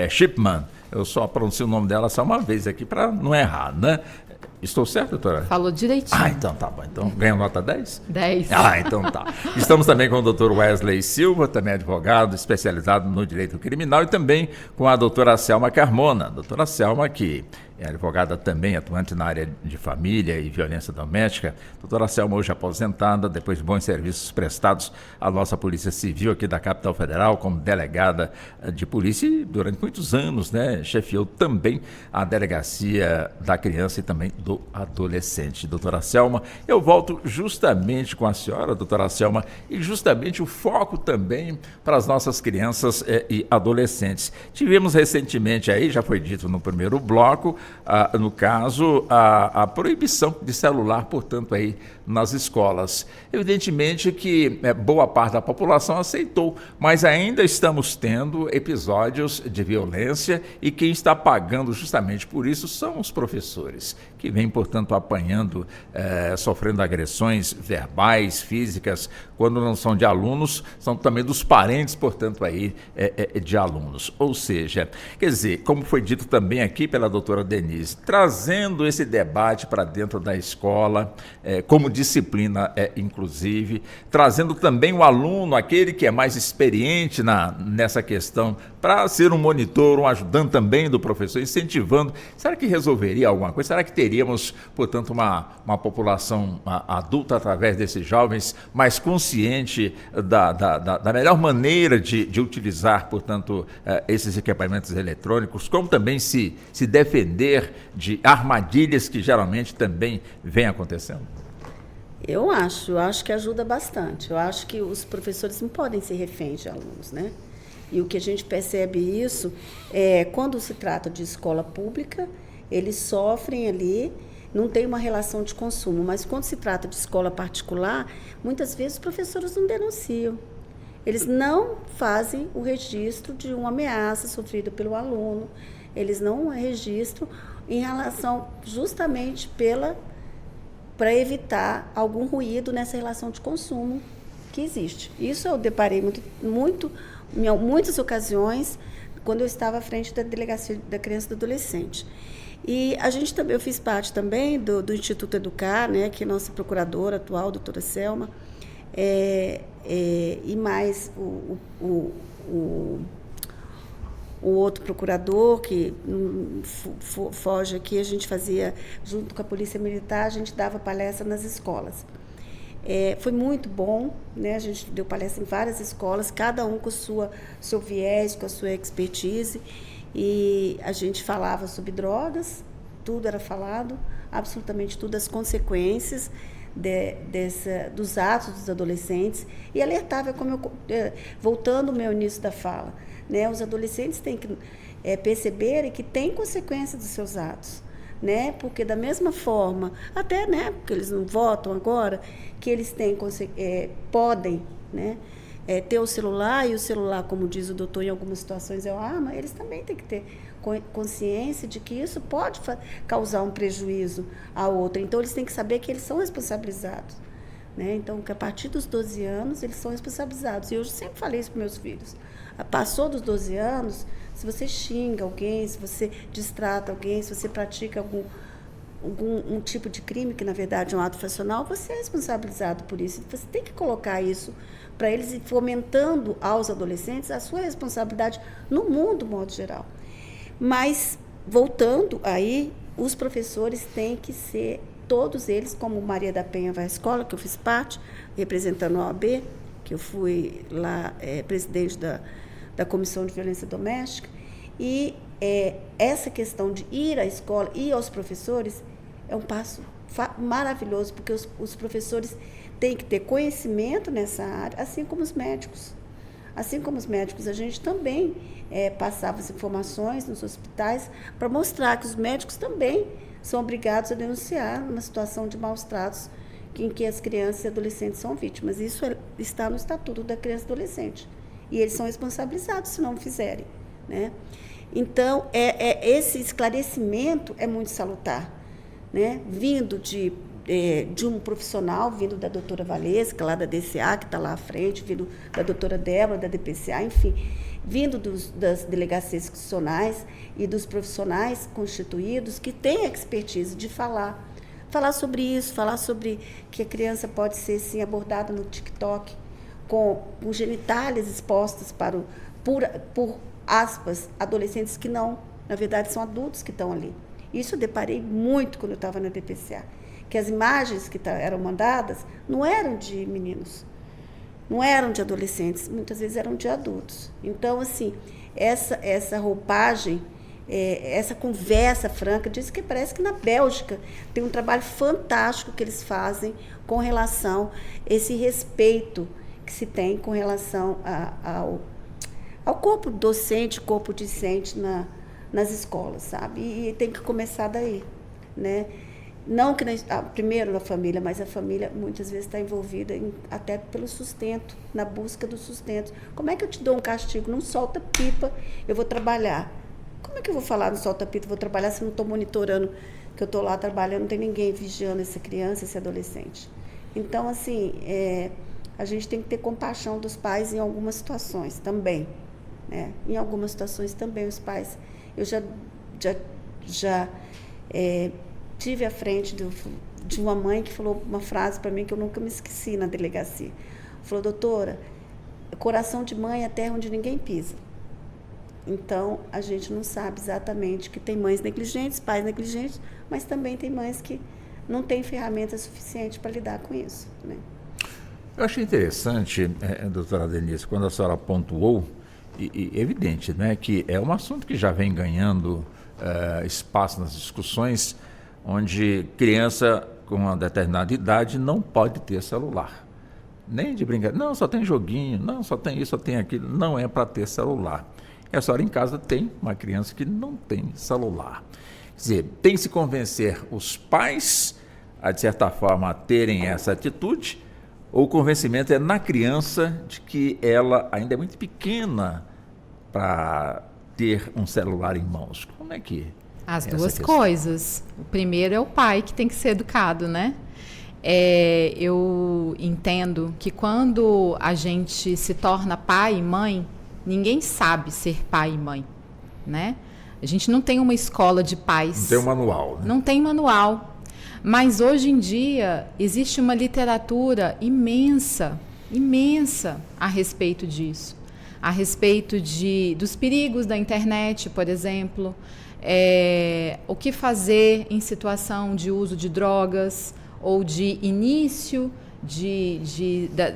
Shipman. Eu só pronuncio o nome dela só uma vez aqui para não errar, né? Estou certo, doutora? Falou direitinho. Então tá bom. Então ganha nota 10? 10. Então tá. Estamos também com o doutor Wesley Silva, também advogado, especializado no direito criminal, e também com a doutora Selma Carmona. Doutora Selma, que é advogada também, atuante na área de família e violência doméstica. Doutora Selma, hoje aposentada, depois de bons serviços prestados à nossa Polícia Civil aqui da capital federal, como delegada de polícia, e durante muitos anos, né, chefiou também a Delegacia da Criança e também do Adolescente. Doutora Selma, eu volto justamente com a senhora, doutora Selma, e justamente o foco também para as nossas crianças e adolescentes. Tivemos recentemente aí, já foi dito no primeiro bloco, no caso, a proibição de celular, portanto, aí nas escolas. Evidentemente que boa parte da população aceitou, mas ainda estamos tendo episódios de violência e quem está pagando justamente por isso são os professores, que vêm, portanto, apanhando, sofrendo agressões verbais, físicas, quando não são de alunos, são também dos parentes, portanto, aí de alunos. Ou seja, quer dizer, como foi dito também aqui pela doutora Denise, trazendo esse debate para dentro da escola, como disciplina, inclusive, trazendo também o aluno, aquele que é mais experiente nessa questão, para ser um monitor, um ajudante também do professor, incentivando. Será que resolveria alguma coisa? Será que teríamos, portanto, uma população adulta, através desses jovens, mais consciente da melhor maneira de utilizar, portanto, esses equipamentos eletrônicos, como também se defender de armadilhas que geralmente também vêm acontecendo? Eu acho que ajuda bastante. Eu acho que os professores não podem ser reféns de alunos, né? E o que a gente percebe isso quando se trata de escola pública, eles sofrem ali, não tem uma relação de consumo, mas quando se trata de escola particular, muitas vezes os professores não denunciam. Eles não fazem o registro de uma ameaça sofrida pelo aluno, eles não registram em relação justamente para evitar algum ruído nessa relação de consumo que existe. Isso eu deparei muito em muitas ocasiões, quando eu estava à frente da Delegacia da Criança e do Adolescente. E eu fiz parte também do Instituto Educar, né, que é nossa procuradora atual, doutora Selma, e mais o outro procurador, que foge aqui, a gente fazia, junto com a Polícia Militar, a gente dava palestra nas escolas. Foi muito bom, né? A gente deu palestra em várias escolas, cada um com seu viés, com a sua expertise, e a gente falava sobre drogas, tudo era falado, absolutamente tudo, as consequências dos atos dos adolescentes, e alertava, voltando ao meu início da fala, né? Os adolescentes têm que perceberem que tem consequência dos seus atos, né? Porque da mesma forma, até, né, porque eles não votam agora, que eles podem, né, ter o celular, e o celular, como diz o doutor, em algumas situações é uma arma, eles também têm que ter consciência de que isso pode causar um prejuízo a outro. Então, eles têm que saber que eles são responsabilizados, né? Então, que a partir dos 12 anos, eles são responsabilizados. E eu sempre falei isso para meus filhos. Passou dos 12 anos, se você xinga alguém, se você distrata alguém, se você pratica algum tipo de crime, que na verdade é um ato infracional, você é responsabilizado por isso. Você tem que colocar isso para eles, fomentando aos adolescentes a sua responsabilidade no mundo, de modo geral. Mas, voltando aí, os professores têm que ser, todos eles, como Maria da Penha vai à escola, que eu fiz parte, representando a OAB, que eu fui lá presidente da Comissão de Violência Doméstica, e essa questão de ir à escola e aos professores é um passo maravilhoso, porque os professores têm que ter conhecimento nessa área, assim como os médicos. Assim como os médicos, a gente também passava as informações nos hospitais para mostrar que os médicos também são obrigados a denunciar uma situação de maus tratos em que as crianças e adolescentes são vítimas. Isso está no Estatuto da Criança e Adolescente. E eles são responsabilizados se não o fizerem, né? Então, esse esclarecimento é muito salutar, né? Vindo de um profissional, vindo da doutora Valesca, lá da DCA, que está lá à frente, vindo da doutora Débora, da DPCA, enfim, vindo das delegacias institucionais e dos profissionais constituídos que têm a expertise de falar sobre isso, falar sobre que a criança pode ser, sim, abordada no TikTok com genitálias expostas por aspas, adolescentes que não, na verdade, são adultos que estão ali. Isso eu deparei muito quando eu estava na DPCA, que as imagens que eram mandadas não eram de meninos, não eram de adolescentes, muitas vezes eram de adultos. Então, assim, essa roupagem, essa conversa franca, diz que parece que na Bélgica tem um trabalho fantástico que eles fazem com relação a esse respeito que se tem com relação ao corpo docente, corpo discente nas escolas, sabe? E tem que começar daí, né? Não que primeiro na família, mas a família muitas vezes está envolvida até pelo sustento, na busca do sustento. Como é que eu te dou um castigo? Não solta pipa, eu vou trabalhar. Como é que eu vou falar não solta pipa, eu vou trabalhar se eu não estou monitorando, que eu estou lá trabalhando, não tem ninguém vigiando essa criança, esse adolescente. Então, assim, a gente tem que ter compaixão dos pais em algumas situações também, né? Em algumas situações também os pais... Eu já tive à frente de uma mãe que falou uma frase para mim que eu nunca me esqueci na delegacia. Falou, doutora, coração de mãe é terra onde ninguém pisa. Então, a gente não sabe exatamente que tem mães negligentes, pais negligentes, mas também tem mães que não têm ferramenta suficiente para lidar com isso, né? Eu achei interessante, doutora Denise, quando a senhora pontuou, e evidente, né, que é um assunto que já vem ganhando espaço nas discussões, onde criança com uma determinada idade não pode ter celular. Nem de brincadeira. Não, só tem joguinho, não, só tem isso, só tem aquilo. Não é para ter celular. E a senhora em casa tem uma criança que não tem celular. Quer dizer, tem que se convencer os pais a, de certa forma, a terem essa atitude, ou o convencimento é na criança de que ela ainda é muito pequena para ter um celular em mãos. Como é que... As duas coisas. O primeiro é o pai que tem que ser educado, né? Eu entendo que quando a gente se torna pai e mãe, ninguém sabe ser pai e mãe, né? A gente não tem uma escola de pais. Não tem um manual, né? Não tem manual. Mas hoje em dia existe uma literatura imensa a respeito disso. A respeito dos perigos da internet, por exemplo. O que fazer em situação de uso de drogas ou de início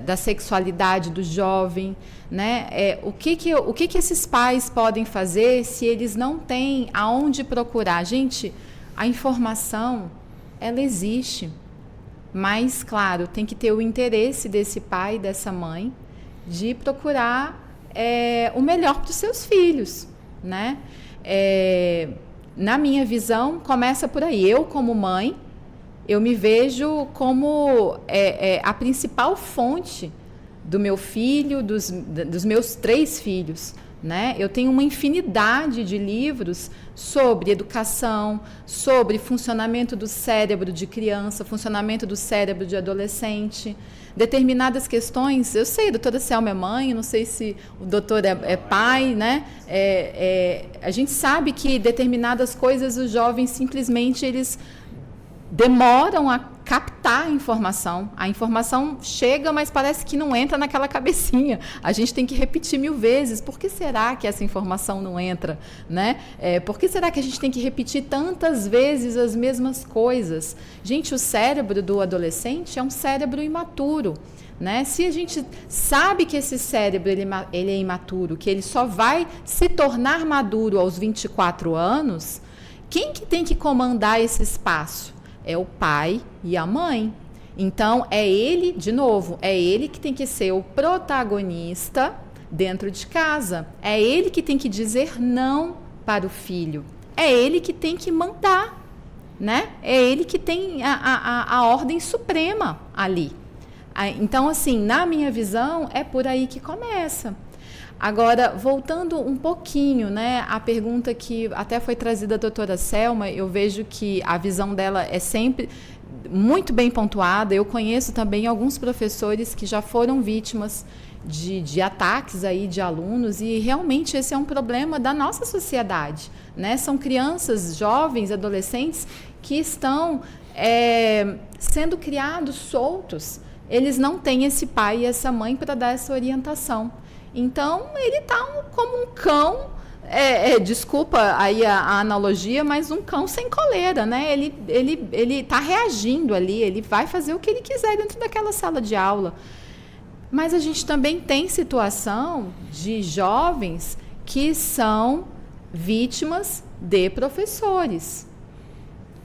da sexualidade do jovem, né? O que esses pais podem fazer se eles não têm aonde procurar? Gente, a informação, ela existe, mas, claro, tem que ter o interesse desse pai e dessa mãe de procurar o melhor para os seus filhos, né? Na minha visão, começa por aí. Eu, como mãe, eu me vejo como a principal fonte do meu filho, dos meus 3 filhos, né? Eu tenho uma infinidade de livros sobre educação, sobre funcionamento do cérebro de criança, funcionamento do cérebro de adolescente, determinadas questões. Eu sei, a doutora Selma é mãe, não sei se o doutor é pai, né? A gente sabe que determinadas coisas os jovens simplesmente eles demoram a captar a informação. A informação chega, mas parece que não entra naquela cabecinha. A gente tem que repetir 1000 vezes. Por que será que essa informação não entra, né? Por que será que a gente tem que repetir tantas vezes as mesmas coisas? Gente, o cérebro do adolescente é um cérebro imaturo, né? Se a gente sabe que esse cérebro ele é imaturo, que ele só vai se tornar maduro aos 24 anos, quem que tem que comandar esse espaço? É o pai e a mãe. Então, é ele que tem que ser o protagonista dentro de casa. É ele que tem que dizer não para o filho. É ele que tem que mandar, né? É ele que tem a ordem suprema ali. Então, assim, na minha visão, é por aí que começa. Agora, voltando um pouquinho, né, a pergunta que até foi trazida da doutora Selma, eu vejo que a visão dela é sempre muito bem pontuada. Eu conheço também alguns professores que já foram vítimas de ataques aí de alunos e realmente esse é um problema da nossa sociedade, né? São crianças, jovens, adolescentes que estão sendo criados soltos. Eles não têm esse pai e essa mãe para dar essa orientação. Então, ele está como um cão desculpa aí a analogia, mas um cão sem coleira, né? Ele tá reagindo ali, ele vai fazer o que ele quiser dentro daquela sala de aula. Mas a gente também tem situação de jovens que são vítimas de professores.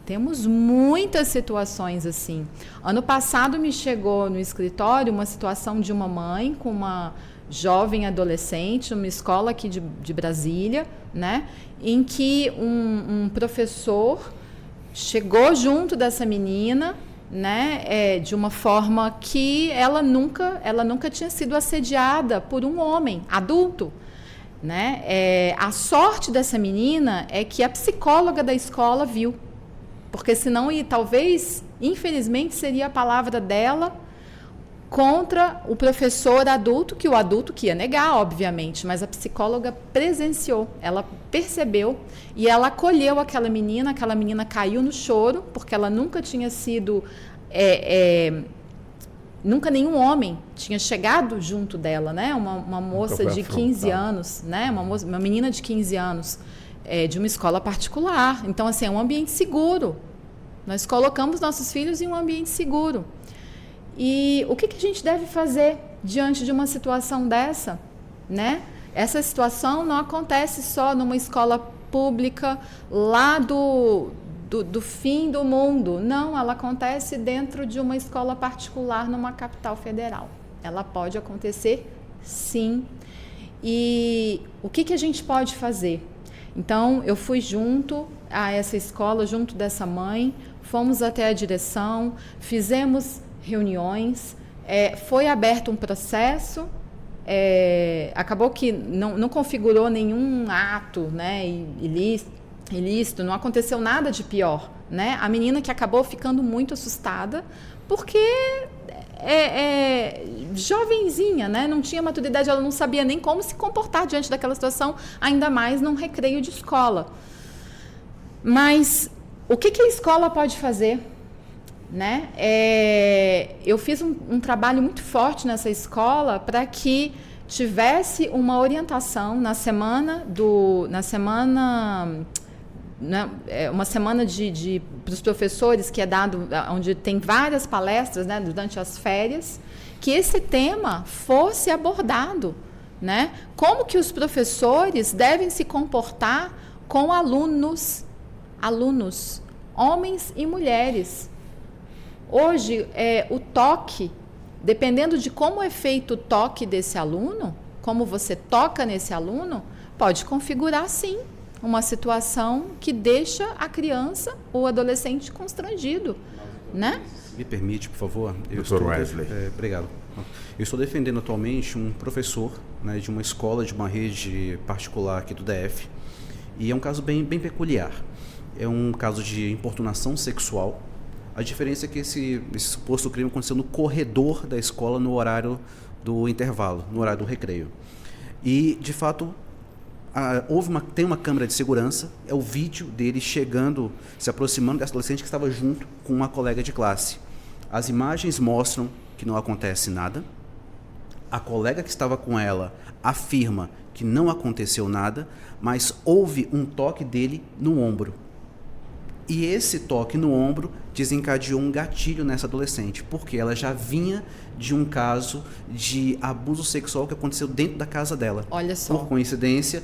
Temos muitas situações assim. Ano passado me chegou no escritório uma situação de uma mãe com uma jovem adolescente, numa escola aqui de Brasília, né, em que um professor chegou junto dessa menina, né, de uma forma que ela nunca tinha sido assediada por um homem adulto. Né? A sorte dessa menina é que a psicóloga da escola viu, porque senão, talvez, infelizmente, seria a palavra dela contra o professor adulto, que o adulto que ia negar, obviamente, mas a psicóloga presenciou, ela percebeu e ela acolheu aquela menina caiu no choro, porque ela nunca tinha sido... nunca nenhum homem tinha chegado junto dela, né? Uma moça de 15 anos, né? Uma menina de 15 anos, de uma escola particular. Então, assim, é um ambiente seguro. Nós colocamos nossos filhos em um ambiente seguro. E o que a gente deve fazer diante de uma situação dessa, né? Essa situação não acontece só numa escola pública lá do fim do mundo. Não, ela acontece dentro de uma escola particular numa capital federal. Ela pode acontecer, sim. E o que a gente pode fazer? Então, eu fui junto a essa escola, junto dessa mãe, fomos até a direção, fizemos reuniões, foi aberto um processo, acabou que não configurou nenhum ato, né, ilícito, não aconteceu nada de pior, né? A menina que acabou ficando muito assustada, porque jovenzinha, né? Não tinha maturidade, ela não sabia nem como se comportar diante daquela situação, ainda mais num recreio de escola. Mas o que a escola pode fazer? Né? Eu fiz um trabalho muito forte nessa escola para que tivesse uma orientação uma semana para os professores, que é dado, onde tem várias palestras, né, durante as férias, que esse tema fosse abordado, né? Como que os professores devem se comportar com alunos, homens e mulheres. Hoje, o toque, dependendo de como é feito o toque desse aluno, como você toca nesse aluno, pode configurar, sim, uma situação que deixa a criança ou adolescente constrangido, né? Me permite, por favor? Dr. Wesley. Obrigado. Eu estou defendendo atualmente um professor, né, de uma escola, de uma rede particular aqui do DF, e é um caso bem peculiar. É um caso de importunação sexual. A diferença é que esse suposto crime aconteceu no corredor da escola, no horário do intervalo, no horário do recreio. E, de fato, tem uma câmera de segurança, é o vídeo dele chegando, se aproximando dessa adolescente que estava junto com uma colega de classe. As imagens mostram que não acontece nada. A colega que estava com ela afirma que não aconteceu nada, mas houve um toque dele no ombro. E esse toque no ombro desencadeou um gatilho nessa adolescente, porque ela já vinha de um caso de abuso sexual que aconteceu dentro da casa dela. Olha só. Por coincidência,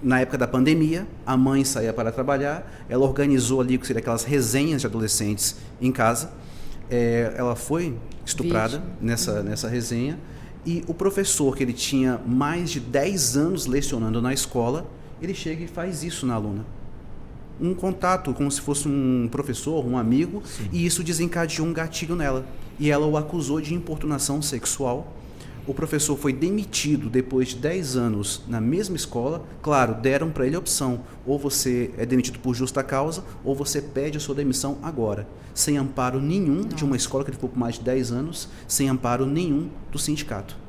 na época da pandemia, a mãe saía para trabalhar, ela organizou ali, que seria aquelas resenhas de adolescentes em casa, ela foi estuprada nessa resenha, e o professor, que ele tinha mais de 10 anos lecionando na escola, ele chega e faz isso na aluna. Um contato, como se fosse um professor, um amigo, sim, e isso desencadeou um gatilho nela. E ela o acusou de importunação sexual. O professor foi demitido depois de 10 anos na mesma escola. Claro, deram para ele a opção: ou você é demitido por justa causa, ou você pede a sua demissão agora. Sem amparo nenhum de uma escola que ele ficou por mais de 10 anos, sem amparo nenhum do sindicato.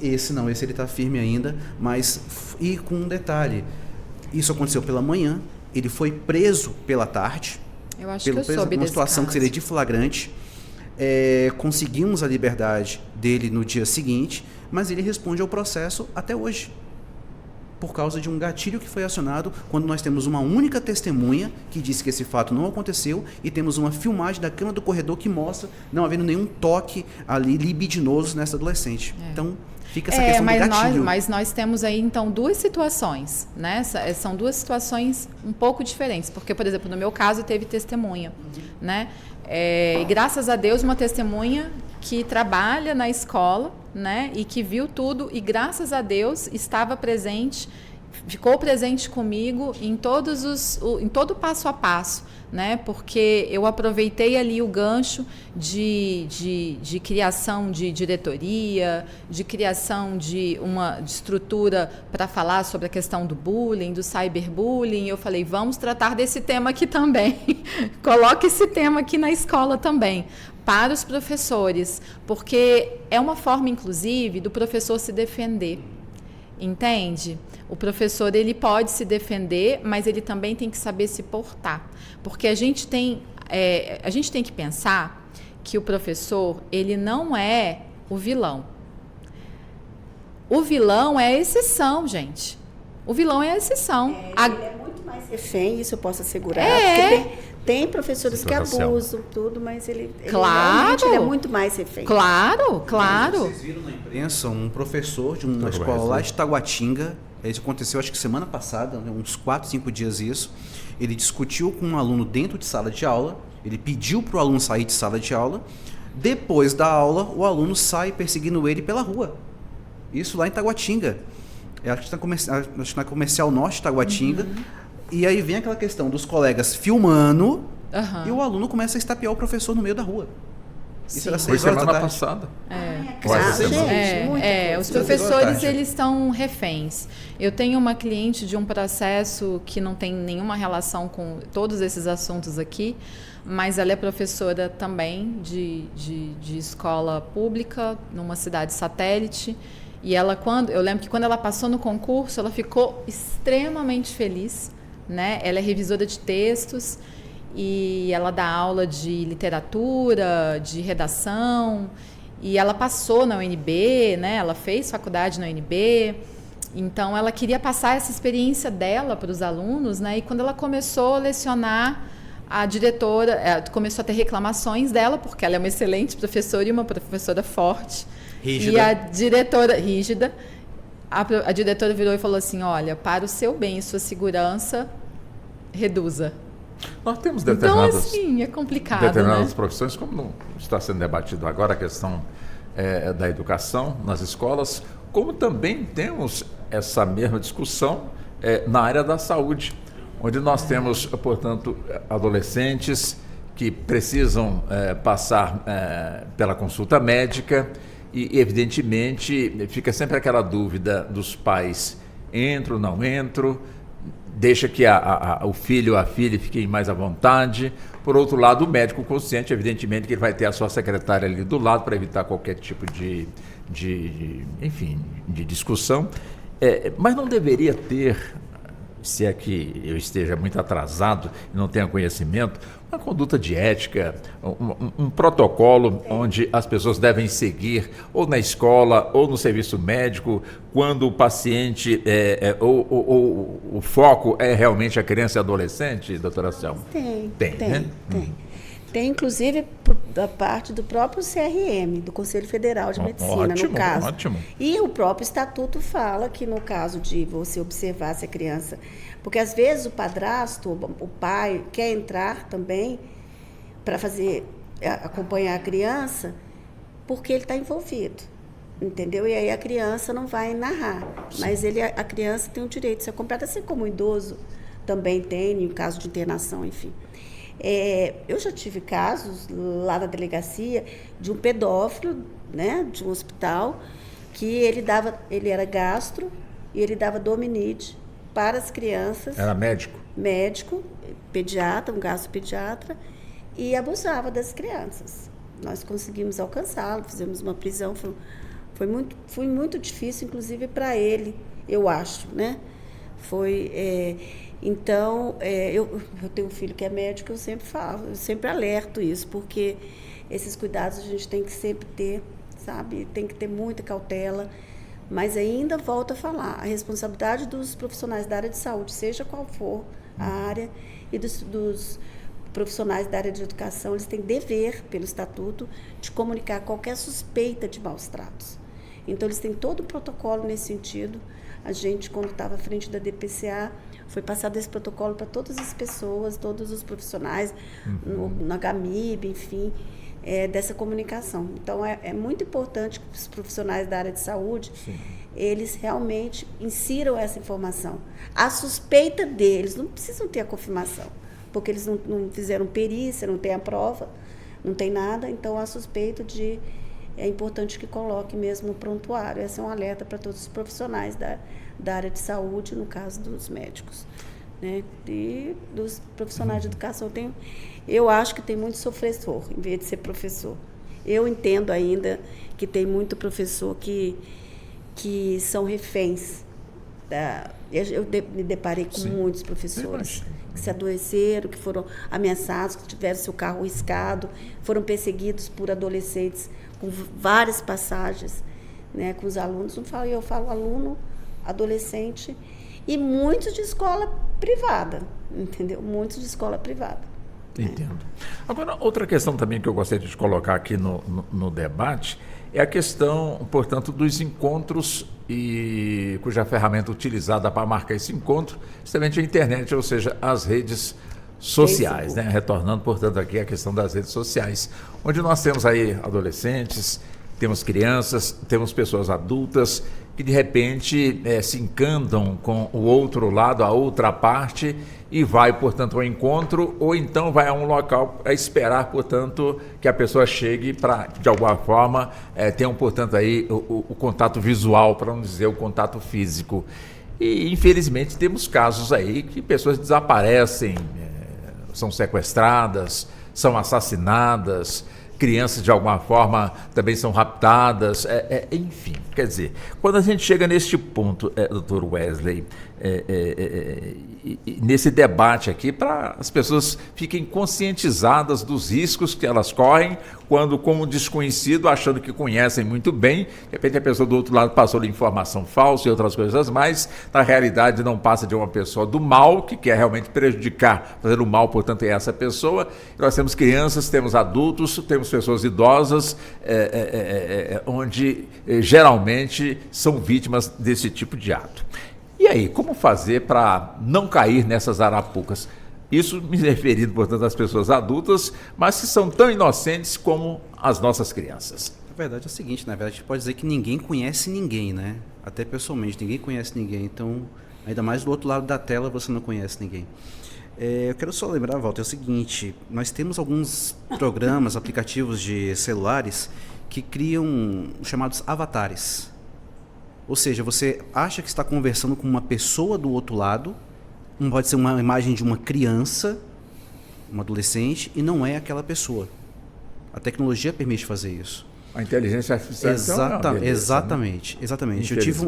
Esse ele está firme ainda, mas e com um detalhe: isso aconteceu pela manhã, ele foi preso pela tarde. Eu acho que eu soube uma desse situação caso. Que seria de flagrante. Conseguimos a liberdade dele no dia seguinte, mas ele responde ao processo até hoje, por causa de um gatilho que foi acionado quando nós temos uma única testemunha que disse que esse fato não aconteceu e temos uma filmagem da câmera do corredor que mostra não havendo nenhum toque ali libidinoso nessa adolescente. Então, fica essa questão do gatilho. Mas nós temos aí, então, duas situações, né? São duas situações um pouco diferentes, porque, por exemplo, no meu caso, teve testemunha, né? E graças a Deus, uma testemunha que trabalha na escola, né, e que viu tudo e graças a Deus estava presente, ficou presente comigo em todo o passo a passo, né, porque eu aproveitei ali o gancho de criação de diretoria, de criação de uma estrutura para falar sobre a questão do bullying, do cyberbullying. Eu falei, vamos tratar desse tema aqui também, coloque esse tema aqui na escola também, para os professores, porque é uma forma, inclusive, do professor se defender, entende? O professor, ele pode se defender, mas ele também tem que saber se portar, porque a gente tem que pensar que o professor, ele não é o vilão. O vilão é a exceção, gente. O vilão é a exceção. Ele é muito mais refém, isso eu posso assegurar, porque tem professores que abusam, tudo, mas ele é muito mais refém. Claro. Vocês viram na imprensa um professor de uma escola lá de Taguatinga, isso aconteceu acho que semana passada, uns 4, 5 dias isso, ele discutiu com um aluno dentro de sala de aula, ele pediu para o aluno sair de sala de aula, depois da aula o aluno sai perseguindo ele pela rua. Isso lá em Taguatinga. Acho que na Comercial Norte de Taguatinga. E aí vem aquela questão dos colegas filmando e o aluno começa a estapear o professor no meio da rua. Isso era 6 horas da tarde. Passada. Os professores, eles estão reféns. Eu tenho uma cliente de um processo que não tem nenhuma relação com todos esses assuntos aqui, mas ela é professora também de escola pública numa cidade satélite. E eu lembro que quando ela passou no concurso, ela ficou extremamente feliz, né? Ela é revisora de textos e ela dá aula de literatura, de redação, e ela passou na UNB, né? Ela fez faculdade na UNB, então ela queria passar essa experiência dela para os alunos, né? E quando ela começou a lecionar, a diretora começou a ter reclamações dela, porque ela é uma excelente professora e uma professora forte. Rígida. E a diretora, rígida, a diretora virou e falou assim, olha, para o seu bem e sua segurança, reduza. Nós temos determinadas, então, assim, é complicado, determinadas né? profissões, como não está sendo debatido agora a questão da educação nas escolas, como também temos essa mesma discussão na área da saúde, onde nós temos, portanto, adolescentes que precisam passar pela consulta médica. E, evidentemente, fica sempre aquela dúvida dos pais, entro, não entro, deixa que o filho ou a filha fiquem mais à vontade. Por outro lado, o médico consciente, evidentemente, que ele vai ter a sua secretária ali do lado para evitar qualquer tipo de discussão. Mas não deveria ter, se é que eu esteja muito atrasado e não tenha conhecimento, uma conduta de ética, um protocolo onde as pessoas devem seguir, ou na escola, ou no serviço médico, quando o paciente, ou o foco é realmente a criança e adolescente, doutora Selma? Tem, né? Tem, inclusive, da parte do próprio CRM, do Conselho Federal de Medicina, no caso. Ótimo. E o próprio estatuto fala que, no caso de você observar se a criança... Porque, às vezes, o padrasto, o pai, quer entrar também para acompanhar a criança, porque ele está envolvido, entendeu? E aí a criança não vai narrar, mas a criança tem o direito de ser acompanhada, assim como o idoso também tem, em caso de internação, enfim. Eu já tive casos lá na delegacia de um pedófilo, né, de um hospital, que ele era gastro e ele dava Dominide para as crianças. Era médico? Médico, pediatra, um gastropediatra, e abusava das crianças. Nós conseguimos alcançá-lo, fizemos uma prisão, foi muito difícil, inclusive para ele, eu acho, né? Então, eu tenho um filho que é médico, eu sempre falo, eu sempre alerto isso, porque esses cuidados a gente tem que sempre ter, sabe? Tem que ter muita cautela. Mas ainda volto a falar, a responsabilidade dos profissionais da área de saúde, seja qual for a área, e dos profissionais da área de educação, eles têm dever, pelo estatuto, de comunicar qualquer suspeita de maus tratos. Então, eles têm todo o protocolo nesse sentido. A gente, quando estava à frente da DPCA, foi passado esse protocolo para todas as pessoas, todos os profissionais, na GAMIB, enfim, dessa comunicação. Então, é muito importante que os profissionais da área de saúde, eles realmente insiram essa informação. A suspeita deles, não precisam ter a confirmação, porque eles não fizeram perícia, não tem a prova, não tem nada, então a suspeita é importante que coloque mesmo no prontuário. Esse é um alerta para todos os profissionais da área de saúde, no caso dos médicos, né? E dos profissionais de educação. Eu acho que tem muito sofredor, em vez de ser professor. Eu entendo ainda que tem muito professor que são reféns. Eu me deparei com muitos professores que se adoeceram, que foram ameaçados, que tiveram seu carro riscado, foram perseguidos por adolescentes com várias passagens, né, com os alunos. Eu falo aluno, adolescente, e muitos de escola privada, entendeu? Muitos de escola privada. Entendo. Agora, outra questão também que eu gostaria de colocar aqui no debate é a questão, portanto, dos encontros e cuja ferramenta utilizada para marcar esse encontro, justamente a internet, ou seja, as redes sociais, né? Retornando, portanto, aqui a questão das redes sociais, onde nós temos aí adolescentes, temos crianças, temos pessoas adultas que de repente se encantam com o outro lado, a outra parte, e vai, portanto, ao encontro, ou então vai a um local a esperar, portanto, que a pessoa chegue para, de alguma forma, tenham, portanto, aí o contato visual, para não dizer o contato físico. E, infelizmente, temos casos aí que pessoas desaparecem, são sequestradas, são assassinadas, crianças de alguma forma também são raptadas, enfim, quer dizer, quando a gente chega neste ponto, Dr. Wesley, nesse debate aqui, para as pessoas fiquem conscientizadas dos riscos que elas correm quando, como desconhecido, achando que conhecem muito bem, de repente a pessoa do outro lado passou-lhe informação falsa e outras coisas mais, na realidade não passa de uma pessoa do mal, que quer realmente prejudicar, fazer o mal, portanto, é essa pessoa. Nós temos crianças, temos adultos, temos pessoas idosas, onde geralmente são vítimas desse tipo de ato. E aí, como fazer para não cair nessas arapucas? Isso me referindo, portanto, às pessoas adultas, mas que são tão inocentes como as nossas crianças. A verdade é o seguinte, na verdade, a gente pode dizer que ninguém conhece ninguém, né? Até pessoalmente, ninguém conhece ninguém. Então, ainda mais do outro lado da tela, você não conhece ninguém. Eu quero só lembrar, Walter, é o seguinte, nós temos alguns programas, aplicativos de celulares que criam chamados avatares. Ou seja, você acha que está conversando com uma pessoa do outro lado, pode ser uma imagem de uma criança, um adolescente, e não é aquela pessoa. A tecnologia permite fazer isso. A inteligência artificial exatamente.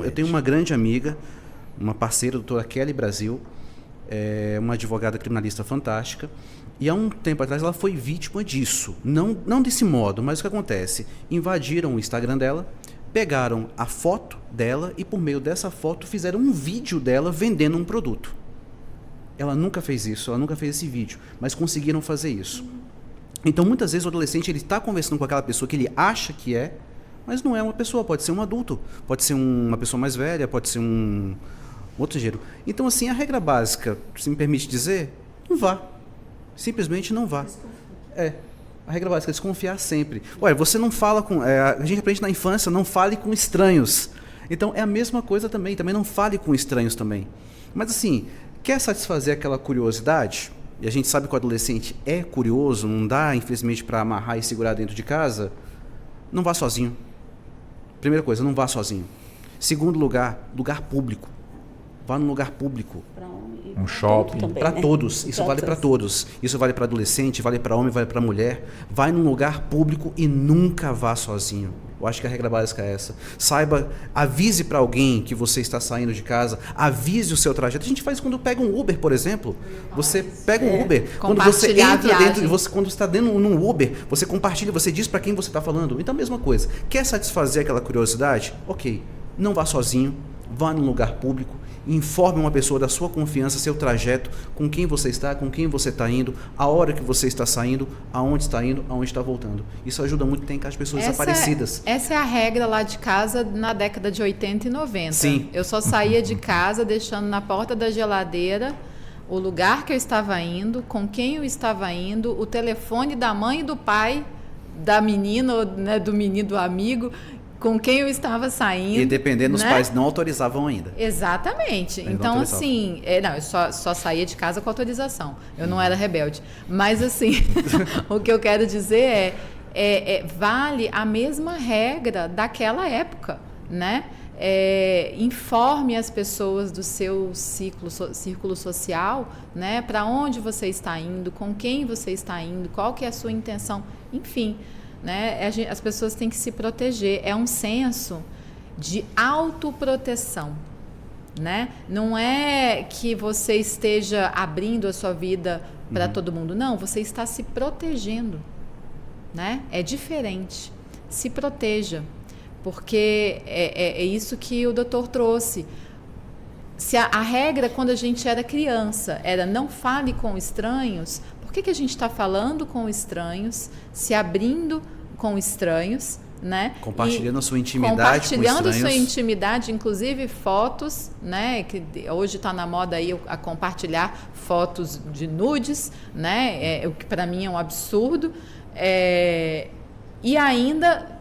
Eu tenho uma grande amiga, uma parceira, a doutora Kelly Brasil, uma advogada criminalista fantástica, e há um tempo atrás ela foi vítima disso. Não desse modo, mas o que acontece? Invadiram o Instagram dela, pegaram a foto dela e por meio dessa foto fizeram um vídeo dela vendendo um produto. Ela nunca fez isso, ela nunca fez esse vídeo, mas conseguiram fazer isso. Então, muitas vezes o adolescente está conversando com aquela pessoa que ele acha que é, mas não é uma pessoa, pode ser um adulto, pode ser uma pessoa mais velha, pode ser um outro gênero. Então, assim, a regra básica, se me permite dizer, não vá. Simplesmente não vá. A regra básica é desconfiar sempre. Olha, você não fala com... a gente aprende na infância, não fale com estranhos. Então, é a mesma coisa também não fale com estranhos também. Mas, assim, quer satisfazer aquela curiosidade? E a gente sabe que o adolescente é curioso, não dá, infelizmente, para amarrar e segurar dentro de casa. Não vá sozinho. Primeira coisa, não vá sozinho. Segundo lugar, lugar público. Vá num lugar público. Um shopping. Para todos. Isso vale para todos. Isso vale para adolescente, vale para homem, vale para mulher. Vai num lugar público e nunca vá sozinho. Eu acho que a regra básica é essa. Saiba, avise para alguém que você está saindo de casa, avise o seu trajeto. A gente faz quando pega um Uber, por exemplo. Você pega um Uber, quando você entra dentro, quando você está dentro num Uber, você compartilha, você diz para quem você está falando. Então, a mesma coisa. Quer satisfazer aquela curiosidade? Ok. Não vá sozinho, vá num lugar público, informe uma pessoa da sua confiança, seu trajeto, com quem você está, com quem você está indo, a hora que você está saindo, aonde está indo, aonde está voltando. Isso ajuda muito, tem as pessoas desaparecidas. Essa é a regra lá de casa na década de 80 e 90. Sim. Eu só saía de casa deixando na porta da geladeira o lugar que eu estava indo, com quem eu estava indo, o telefone da mãe e do pai, da menina, né, do menino, do amigo, com quem eu estava saindo. E dependendo, né? os pais não autorizavam ainda. Exatamente. Eles então, não assim, não, eu só saía de casa com autorização. Eu não era rebelde. Mas, assim, o que eu quero dizer vale a mesma regra daquela época, né? Informe as pessoas do seu círculo social, né? Para onde você está indo, com quem você está indo, qual que é a sua intenção, enfim. Né? As pessoas têm que se proteger. É um senso de autoproteção, né? Não é que você esteja abrindo a sua vida para todo mundo. Não, você está se protegendo, né? É diferente. Se proteja, porque é isso que o doutor trouxe. Se a regra, quando a gente era criança, era não fale com estranhos, por que a gente está falando com estranhos, se abrindo com estranhos, né? Compartilhando a sua intimidade com estranhos. Compartilhando sua intimidade, inclusive fotos, né? Que hoje está na moda aí a compartilhar fotos de nudes, né? O que para mim é um absurdo. E ainda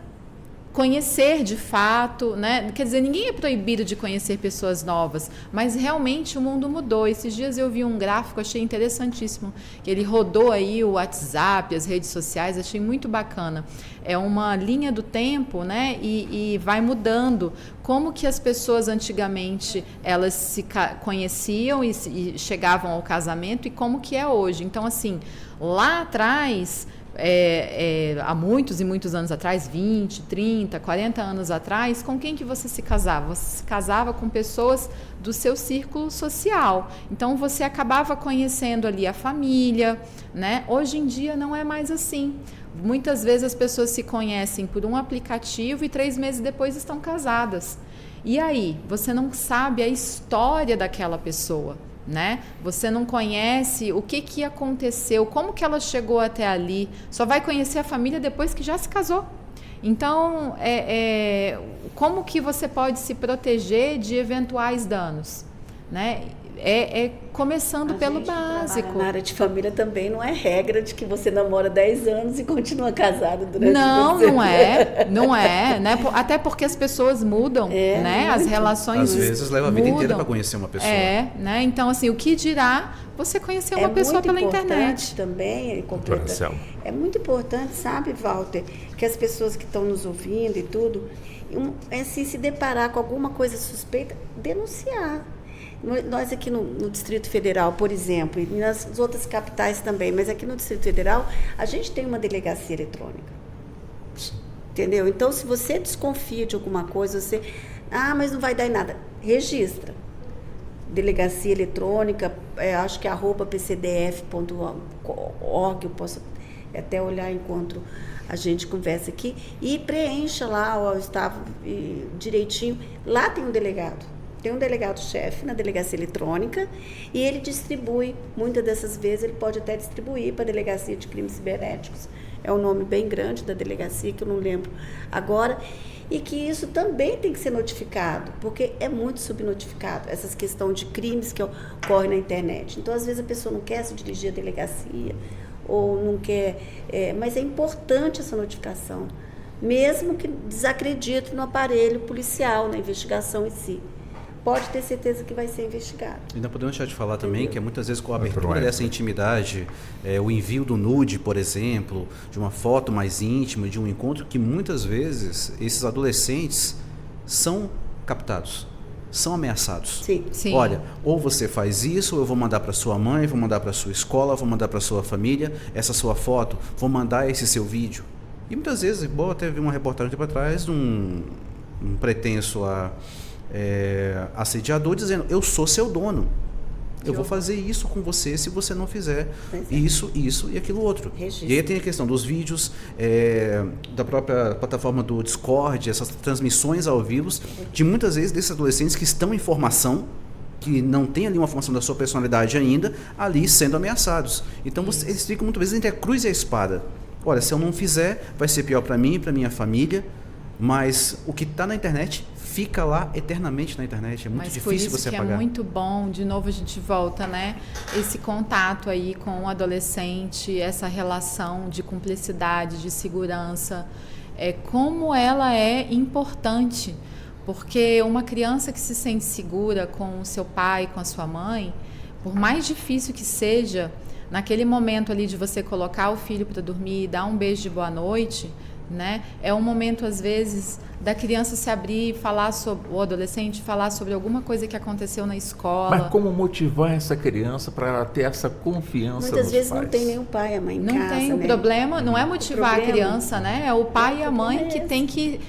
conhecer de fato, né? Quer dizer, ninguém é proibido de conhecer pessoas novas, mas realmente o mundo mudou. Esses dias eu vi um gráfico, achei interessantíssimo, que ele rodou aí o WhatsApp, as redes sociais, achei muito bacana. É uma linha do tempo, né? E vai mudando. Como que as pessoas antigamente, elas se conheciam e chegavam ao casamento, e como que é hoje. Então, assim, lá atrás... há muitos e muitos anos atrás, 20, 30, 40 anos atrás, com quem que você se casava? Você se casava com pessoas do seu círculo social. Então, você acabava conhecendo ali a família, né? Hoje em dia não é mais assim. Muitas vezes as pessoas se conhecem por um aplicativo e 3 meses depois estão casadas. E aí, você não sabe a história daquela pessoa, né? Você não conhece o que aconteceu, como que ela chegou até ali, só vai conhecer a família depois que já se casou. Então, como que você pode se proteger de eventuais danos, né? Começando pelo básico. Na área de família também não é regra de que você namora 10 anos e continua casado durante Não é, né? Até porque as pessoas mudam, né? As relações às vezes leva a vida inteira para conhecer uma pessoa. Né? Então, assim, o que dirá você conhecer uma pessoa pela internet? Também, é muito importante, sabe, Walter, que as pessoas que estão nos ouvindo e tudo, assim, se deparar com alguma coisa suspeita, denunciar. Nós aqui no Distrito Federal, por exemplo, e nas outras capitais também, mas aqui no Distrito Federal, a gente tem uma delegacia eletrônica. Sim. Entendeu? Então, se você desconfia de alguma coisa, mas não vai dar em nada, registra. Delegacia eletrônica, acho que é @pcdf.org, eu posso até olhar enquanto a gente conversa aqui, e preencha lá o estado direitinho. Lá tem um delegado. Tem um delegado-chefe na delegacia eletrônica e ele distribui, muitas dessas vezes ele pode até distribuir para a delegacia de crimes cibernéticos. É um nome bem grande da delegacia, que eu não lembro agora. E que isso também tem que ser notificado, porque é muito subnotificado, essas questões de crimes que ocorrem na internet. Então, às vezes, a pessoa não quer se dirigir à delegacia ou não quer... mas é importante essa notificação, mesmo que desacredite no aparelho policial, na investigação em si. Pode ter certeza que vai ser investigado. E não podemos deixar de falar também que muitas vezes com a abertura dessa intimidade, o envio do nude, por exemplo, de uma foto mais íntima, de um encontro, que muitas vezes esses adolescentes são captados, são ameaçados. Sim. Sim. Olha, ou você faz isso, ou eu vou mandar para sua mãe, vou mandar para sua escola, vou mandar para sua família, essa sua foto, vou mandar esse seu vídeo. E muitas vezes, igual até vi uma reportagem um tempo atrás, um pretenso assediador dizendo, eu sou seu dono. Eu vou fazer isso com você se você não fizer isso e aquilo outro. Registro. E aí tem a questão dos vídeos, da própria plataforma do Discord, essas transmissões ao vivo, de muitas vezes desses adolescentes que estão em formação, que não tem ali uma formação da sua personalidade ainda, ali sendo ameaçados. Então eles ficam muitas vezes entre a cruz e a espada. Olha, se eu não fizer, vai ser pior para mim e para minha família, mas o que está na internet fica lá eternamente na internet, é muito difícil você apagar. Mas por isso que é muito bom, de novo a gente volta, né? Esse contato aí com o adolescente, essa relação de cumplicidade, de segurança, como ela é importante, porque uma criança que se sente segura com o seu pai, com a sua mãe, por mais difícil que seja, naquele momento ali de você colocar o filho para dormir, dar um beijo de boa noite, né? É um momento, às vezes, da criança se abrir, falar sobre, o adolescente falar sobre alguma coisa que aconteceu na escola. Mas como motivar essa criança para ela ter essa confiança Muitas nos vezes pais? não tem nem o pai e a mãe em não casa, tem, né? o problema não é motivar a criança, né? É o pai e a mãe que tem que...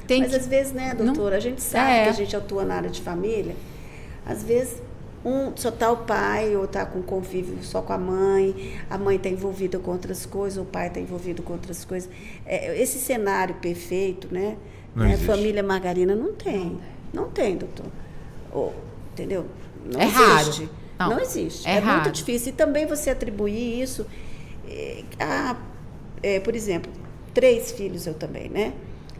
Mas às vezes, né, doutora, a gente sabe que a gente atua na área de família, às vezes só está o pai ou está com convívio só com a mãe está envolvida com outras coisas, o pai está envolvido com outras coisas. Esse cenário perfeito, né? Família margarina não tem, doutor. Entendeu? Não existe. Raro. Não existe. É raro. Muito difícil. E também você atribuir isso por exemplo, 3 filhos eu também, né?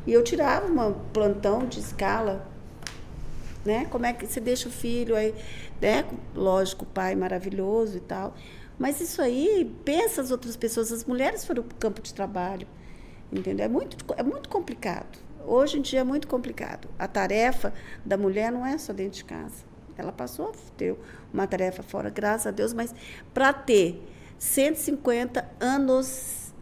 E eu tirava um plantão de escala, né? Como é que você deixa o filho aí, né? Lógico, o pai maravilhoso e tal, mas isso aí, pensa as outras pessoas, as mulheres foram para o campo de trabalho, entendeu? É muito complicado. Hoje em dia é muito complicado. A tarefa da mulher não é só dentro de casa. Ela passou a ter uma tarefa fora, graças a Deus, mas para ter 150 anos,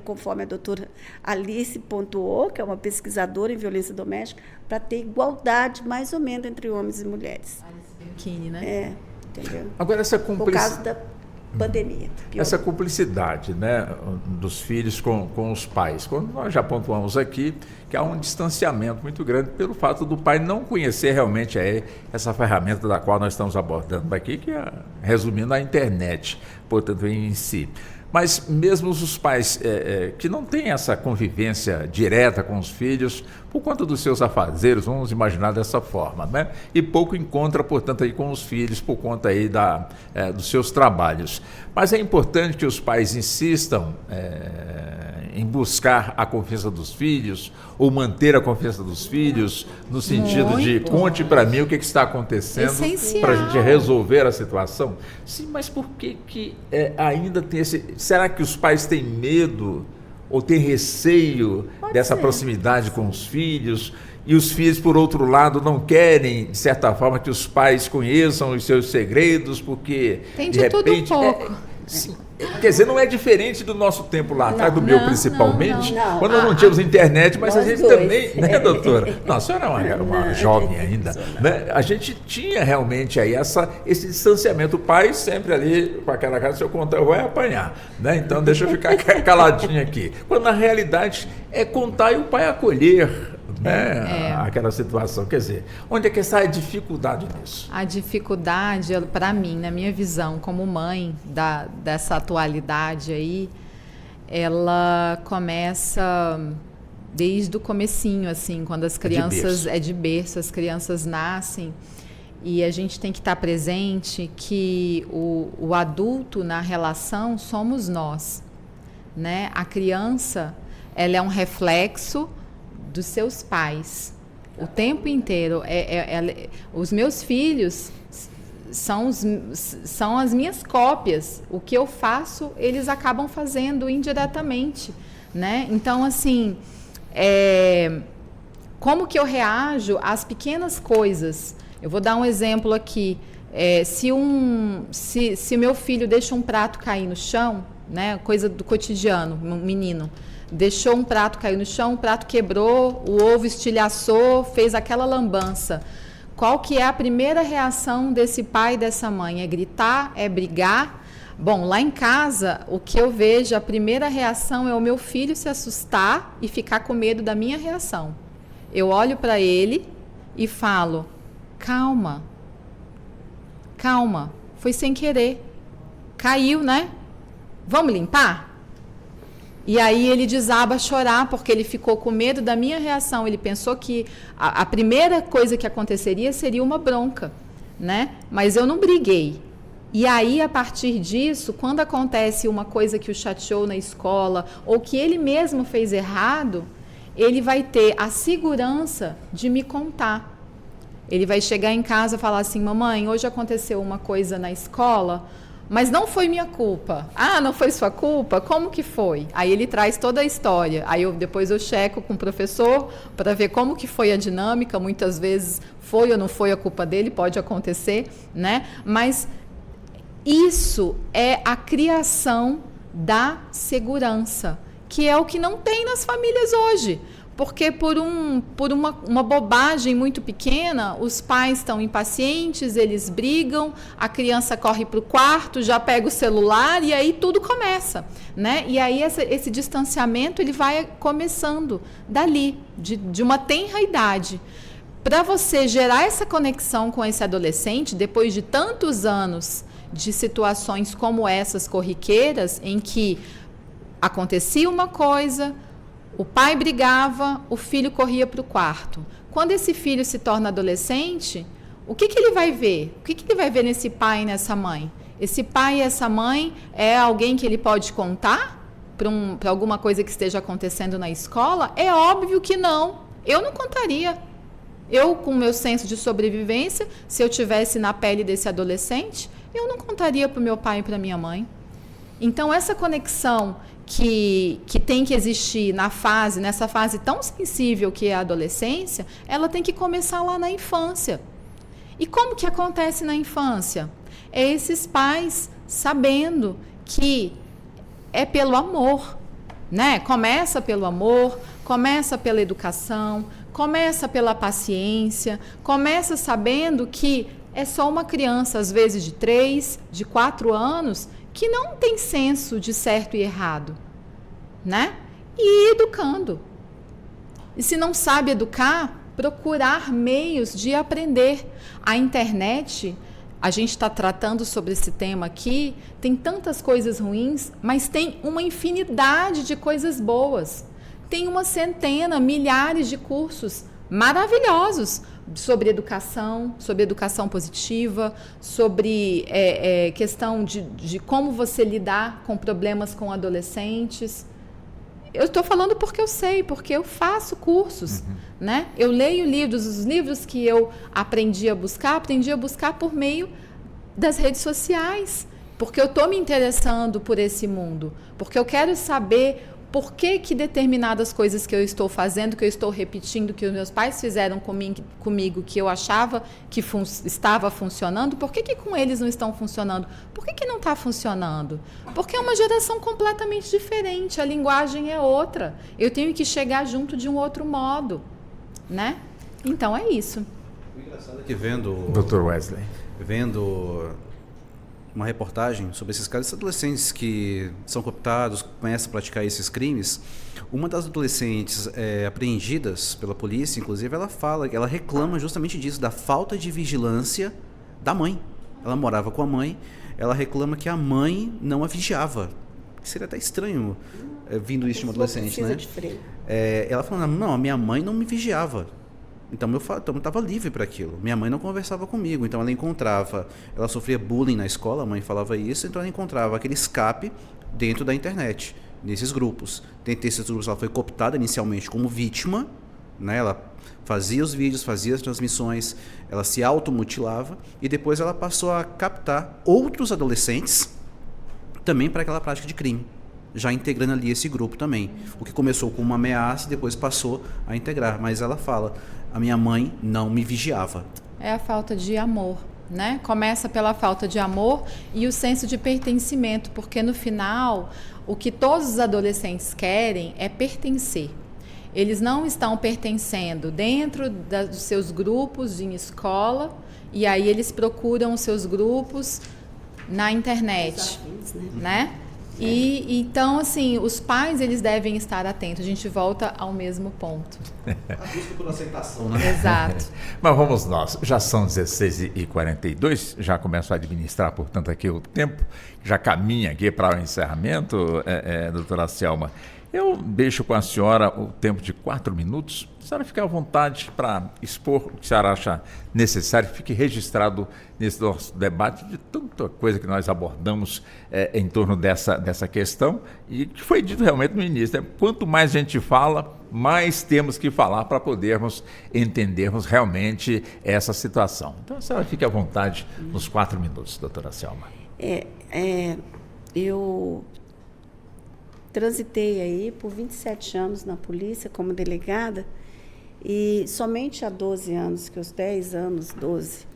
conforme a doutora Alice pontuou, que é uma pesquisadora em violência doméstica, para ter igualdade, mais ou menos, entre homens e mulheres. Biquíni, né? Entendeu? Agora, essa Por causa da pandemia. Essa cumplicidade, né, dos filhos com os pais. Quando nós já pontuamos aqui que há um distanciamento muito grande pelo fato do pai não conhecer realmente essa ferramenta da qual nós estamos abordando aqui, que é, resumindo, a internet, portanto, em si. Mas mesmo os pais que não têm essa convivência direta com os filhos, por conta dos seus afazeres, vamos imaginar dessa forma, né? E pouco encontra, portanto, aí com os filhos por conta aí dos seus trabalhos. Mas é importante que os pais insistam em buscar a confiança dos filhos, ou manter a confiança dos filhos, no sentido de conte para mim o que está acontecendo para a gente resolver a situação. Sim, mas por que ainda tem será que os pais têm medo ou têm receio dessa proximidade com os filhos? E os filhos, por outro lado, não querem, de certa forma, que os pais conheçam os seus segredos, porque, tem de tudo repente... um pouco. Sim. Quer dizer, não é diferente do nosso tempo lá atrás, do meu principalmente, não. quando não tínhamos internet, mas a gente dois. Também, né, doutora? Não, a senhora era uma jovem ainda, né? A gente tinha realmente aí esse distanciamento. O pai sempre ali, com aquela cara, se eu contar, eu vou apanhar, né? Então deixa eu ficar caladinho aqui. Quando na realidade é contar e o pai acolher, né, aquela situação. Quer dizer, onde é que está a dificuldade nisso? A dificuldade, para mim, na minha visão como mãe dessa atualidade aí, ela começa desde o comecinho, assim, quando as crianças... de berço, as crianças nascem, e a gente tem que estar presente que o adulto na relação somos nós, né? A criança, ela é um reflexo dos seus pais o tempo inteiro. Os meus filhos são as minhas cópias. O que eu faço, eles acabam fazendo indiretamente, né? Então, assim, como que eu reajo às pequenas coisas? Eu vou dar um exemplo aqui. Se o meu filho deixa um prato cair no chão, né, coisa do cotidiano, um menino, deixou um prato cair no chão, o prato quebrou, o ovo estilhaçou, fez aquela lambança. Qual que é a primeira reação desse pai e dessa mãe? É gritar? É brigar? Bom, lá em casa, o que eu vejo, a primeira reação é o meu filho se assustar e ficar com medo da minha reação. Eu olho para ele e falo, calma, foi sem querer, caiu, né? Vamos limpar? E aí ele desaba a chorar porque ele ficou com medo da minha reação. Ele pensou que a primeira coisa que aconteceria seria uma bronca, né? Mas eu não briguei. E aí, a partir disso, quando acontece uma coisa que o chateou na escola ou que ele mesmo fez errado, ele vai ter a segurança de me contar. Ele vai chegar em casa e falar assim, mamãe, hoje aconteceu uma coisa na escola, mas não foi minha culpa. Ah, não foi sua culpa? Como que foi? Aí ele traz toda a história. Aí depois eu checo com o professor para ver como que foi a dinâmica. Muitas vezes foi ou não foi a culpa dele, pode acontecer, né? Mas isso é a criação da segurança, que é o que não tem nas famílias hoje. Porque por uma bobagem muito pequena, os pais estão impacientes, eles brigam, a criança corre para o quarto, já pega o celular e aí tudo começa, né? E aí esse distanciamento ele vai começando dali, de uma tenra idade. Para você gerar essa conexão com esse adolescente, depois de tantos anos de situações como essas corriqueiras, em que acontecia uma coisa, o pai brigava, o filho corria para o quarto. Quando esse filho se torna adolescente, o que ele vai ver? O que ele vai ver nesse pai e nessa mãe? Esse pai e essa mãe é alguém que ele pode contar para alguma coisa que esteja acontecendo na escola? É óbvio que não. Eu não contaria. Eu, com o meu senso de sobrevivência, se eu tivesse na pele desse adolescente, eu não contaria para o meu pai e para minha mãe. Então, essa conexão que tem que existir nessa fase tão sensível que é a adolescência, ela tem que começar lá na infância. E como que acontece na infância? É esses pais sabendo que é pelo amor, né? Começa pelo amor, começa pela educação, começa pela paciência, começa sabendo que é só uma criança, às vezes de 3, de 4 anos, que não tem senso de certo e errado, né? E ir educando. E se não sabe educar, procurar meios de aprender. A internet, a gente está tratando sobre esse tema aqui, tem tantas coisas ruins, mas tem uma infinidade de coisas boas. Tem uma centena, milhares de cursos maravilhosos sobre educação positiva, sobre questão de como você lidar com problemas com adolescentes. Eu estou falando porque eu sei, porque eu faço cursos, né? Eu leio livros, os livros que eu aprendi a buscar por meio das redes sociais, porque eu estou me interessando por esse mundo, porque eu quero saber por que determinadas coisas que eu estou fazendo, que eu estou repetindo, que os meus pais fizeram comigo, que eu achava que estava funcionando, por que com eles não estão funcionando? Por que não está funcionando? Porque é uma geração completamente diferente, a linguagem é outra. Eu tenho que chegar junto de um outro modo, né? Então é isso. O engraçado é que vendo Dr. Wesley, uma reportagem sobre esses casos, esses adolescentes que são cooptados, começam a praticar esses crimes. Uma das adolescentes apreendidas pela polícia, inclusive, ela reclama justamente disso, da falta de vigilância da mãe. Ela morava com a mãe, ela reclama que a mãe não a vigiava. Seria até estranho vindo isso de uma adolescente, né? Ela falando, não, a minha mãe não me vigiava. Então eu estava livre para aquilo. Minha mãe não conversava comigo, então ela sofria bullying na escola, a mãe falava isso, então ela encontrava aquele escape dentro da internet, nesses grupos. Dentro desses grupos ela foi cooptada inicialmente como vítima, né? Ela fazia os vídeos, fazia as transmissões, ela se automutilava e depois ela passou a captar outros adolescentes também para aquela prática de crime, já integrando ali esse grupo também. O que começou com uma ameaça e depois passou a integrar. Mas ela fala, a minha mãe não me vigiava. É a falta de amor, né? Começa pela falta de amor e o senso de pertencimento, porque no final, o que todos os adolescentes querem é pertencer. Eles não estão pertencendo dentro dos seus grupos em escola, e aí eles procuram os seus grupos na internet. anos, né? Né? E então, assim, os pais, eles devem estar atentos. A gente volta ao mesmo ponto. A busca por aceitação, né? Exato. Mas vamos nós, já são 16h42, já começo a administrar, portanto, aqui o tempo, já caminha aqui para o encerramento, doutora Selma. Eu deixo com a senhora o tempo de 4 minutos. A senhora fica à vontade para expor o que a senhora acha necessário, fique registrado nesse nosso debate de tanta coisa que nós abordamos em torno dessa questão e que foi dito realmente no início. Né? Quanto mais a gente fala, mais temos que falar para podermos entendermos realmente essa situação. Então a senhora fique à vontade nos 4 minutos, doutora Selma. Eu transitei aí por 27 anos na polícia como delegada e somente há 12 anos, que os 10 anos, 12,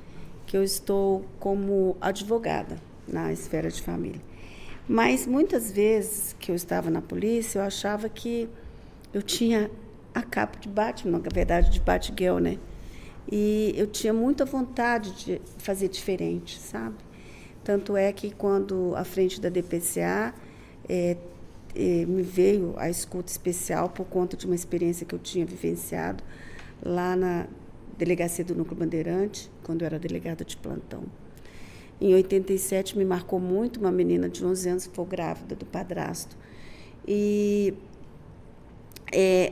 que eu estou como advogada na esfera de família. Mas muitas vezes que eu estava na polícia, eu achava que eu tinha a capa de Batman, na verdade de Batgirl, né? E eu tinha muita vontade de fazer diferente, sabe? Tanto é que quando à frente da DPCA me veio a escuta especial por conta de uma experiência que eu tinha vivenciado lá na delegacia do Núcleo Bandeirante, quando eu era delegada de plantão. Em 87 me marcou muito, uma menina de 11 anos ficou grávida do padrasto. E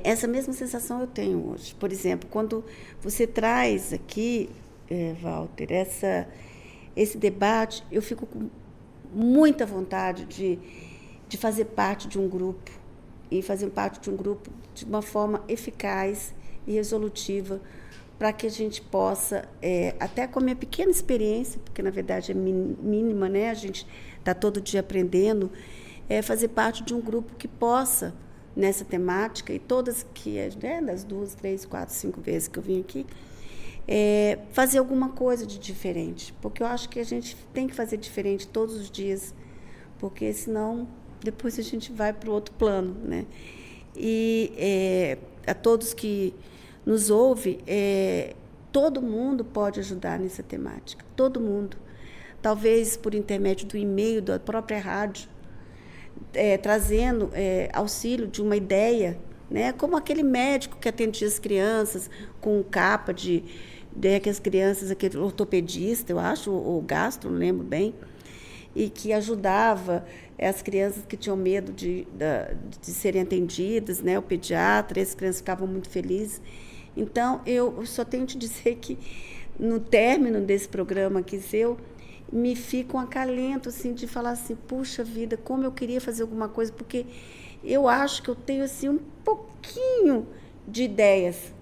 essa mesma sensação eu tenho hoje. Por exemplo, quando você traz aqui, Walter, esse debate, eu fico com muita vontade de fazer parte de um grupo, e fazer parte de um grupo de uma forma eficaz e resolutiva, para que a gente possa, até com a minha pequena experiência, porque na verdade é mínima, né? A gente está todo dia aprendendo, fazer parte de um grupo que possa, nessa temática, e todas das 2, 3, 4, 5 vezes que eu vim aqui, fazer alguma coisa de diferente, porque eu acho que a gente tem que fazer diferente todos os dias, porque senão depois a gente vai para o outro plano, né? E a todos que nos ouvem, todo mundo pode ajudar nessa temática, todo mundo. Talvez por intermédio do e-mail, da própria rádio, trazendo auxílio de uma ideia, né? Como aquele médico que atendia as crianças com capa que as crianças, aquele ortopedista, eu acho, ou gastro, não lembro bem, e que ajudava as crianças que tinham medo de serem atendidas, né? O pediatra, as crianças ficavam muito felizes. Então, eu só tenho que te dizer que, no término desse programa aqui seu, me fica um acalento assim, de falar assim, puxa vida, como eu queria fazer alguma coisa, porque eu acho que eu tenho assim, um pouquinho de ideias,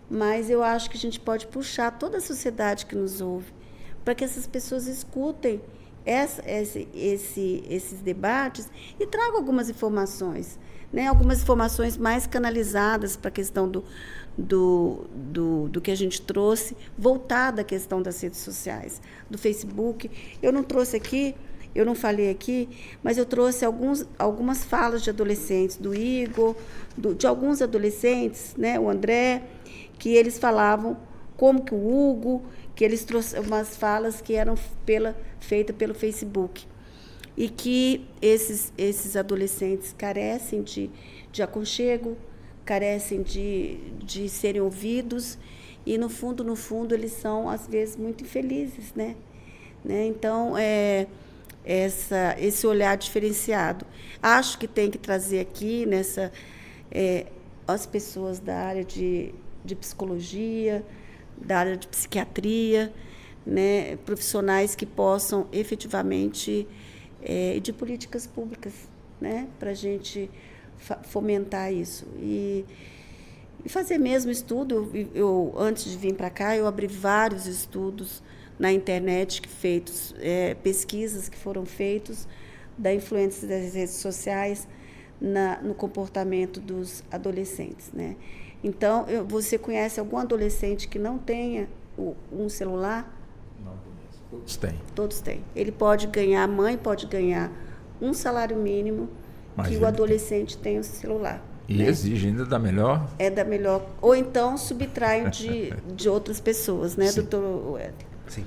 mas eu acho que a gente pode puxar toda a sociedade que nos ouve, para que essas pessoas escutem esses debates e tragam algumas informações, né? Algumas informações mais canalizadas para a questão do que a gente trouxe, voltada à questão das redes sociais, do Facebook. Eu não trouxe aqui, eu não falei aqui, mas eu trouxe algumas falas de adolescentes, do Igor, de alguns adolescentes, né? O André, que eles falavam como que o Hugo, que eles trouxeram umas falas que eram feitas pelo Facebook. E que esses adolescentes carecem de aconchego, carecem de serem ouvidos, e, no fundo, eles são, às vezes, muito infelizes, né? Então, esse olhar diferenciado. Acho que tem que trazer aqui, as pessoas da área de psicologia, da área de psiquiatria, né? Profissionais que possam, efetivamente, de políticas públicas, né? Para a gente fomentar isso. E fazer mesmo estudo. Antes de vir para cá, eu abri vários estudos na internet feitos, pesquisas que foram feitas da influência das redes sociais no comportamento dos adolescentes, né? Então, você conhece algum adolescente que não tenha um celular? Não conheço. Todos têm. Todos têm. Ele pode ganhar, a mãe pode ganhar um salário mínimo, que o adolescente tem um celular. E né? exige ainda da melhor? Da melhor. Ou então subtraem de outras pessoas, né, Sim. doutor Wesley? Sim.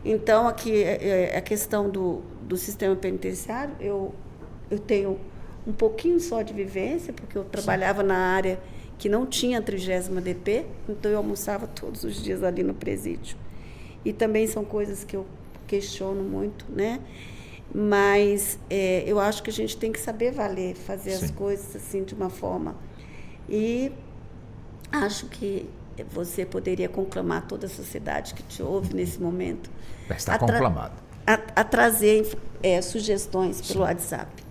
Então, aqui a questão do sistema penitenciário, eu tenho um pouquinho só de vivência, porque eu trabalhava na área que não tinha a 30ª DP, então eu almoçava todos os dias ali no presídio. E também são coisas que eu questiono muito, né? Mas eu acho que a gente tem que saber valer, fazer as coisas assim de uma forma. E acho que você poderia conclamar toda a sociedade que te ouve nesse momento. Está conclamado. A trazer sugestões pelo WhatsApp.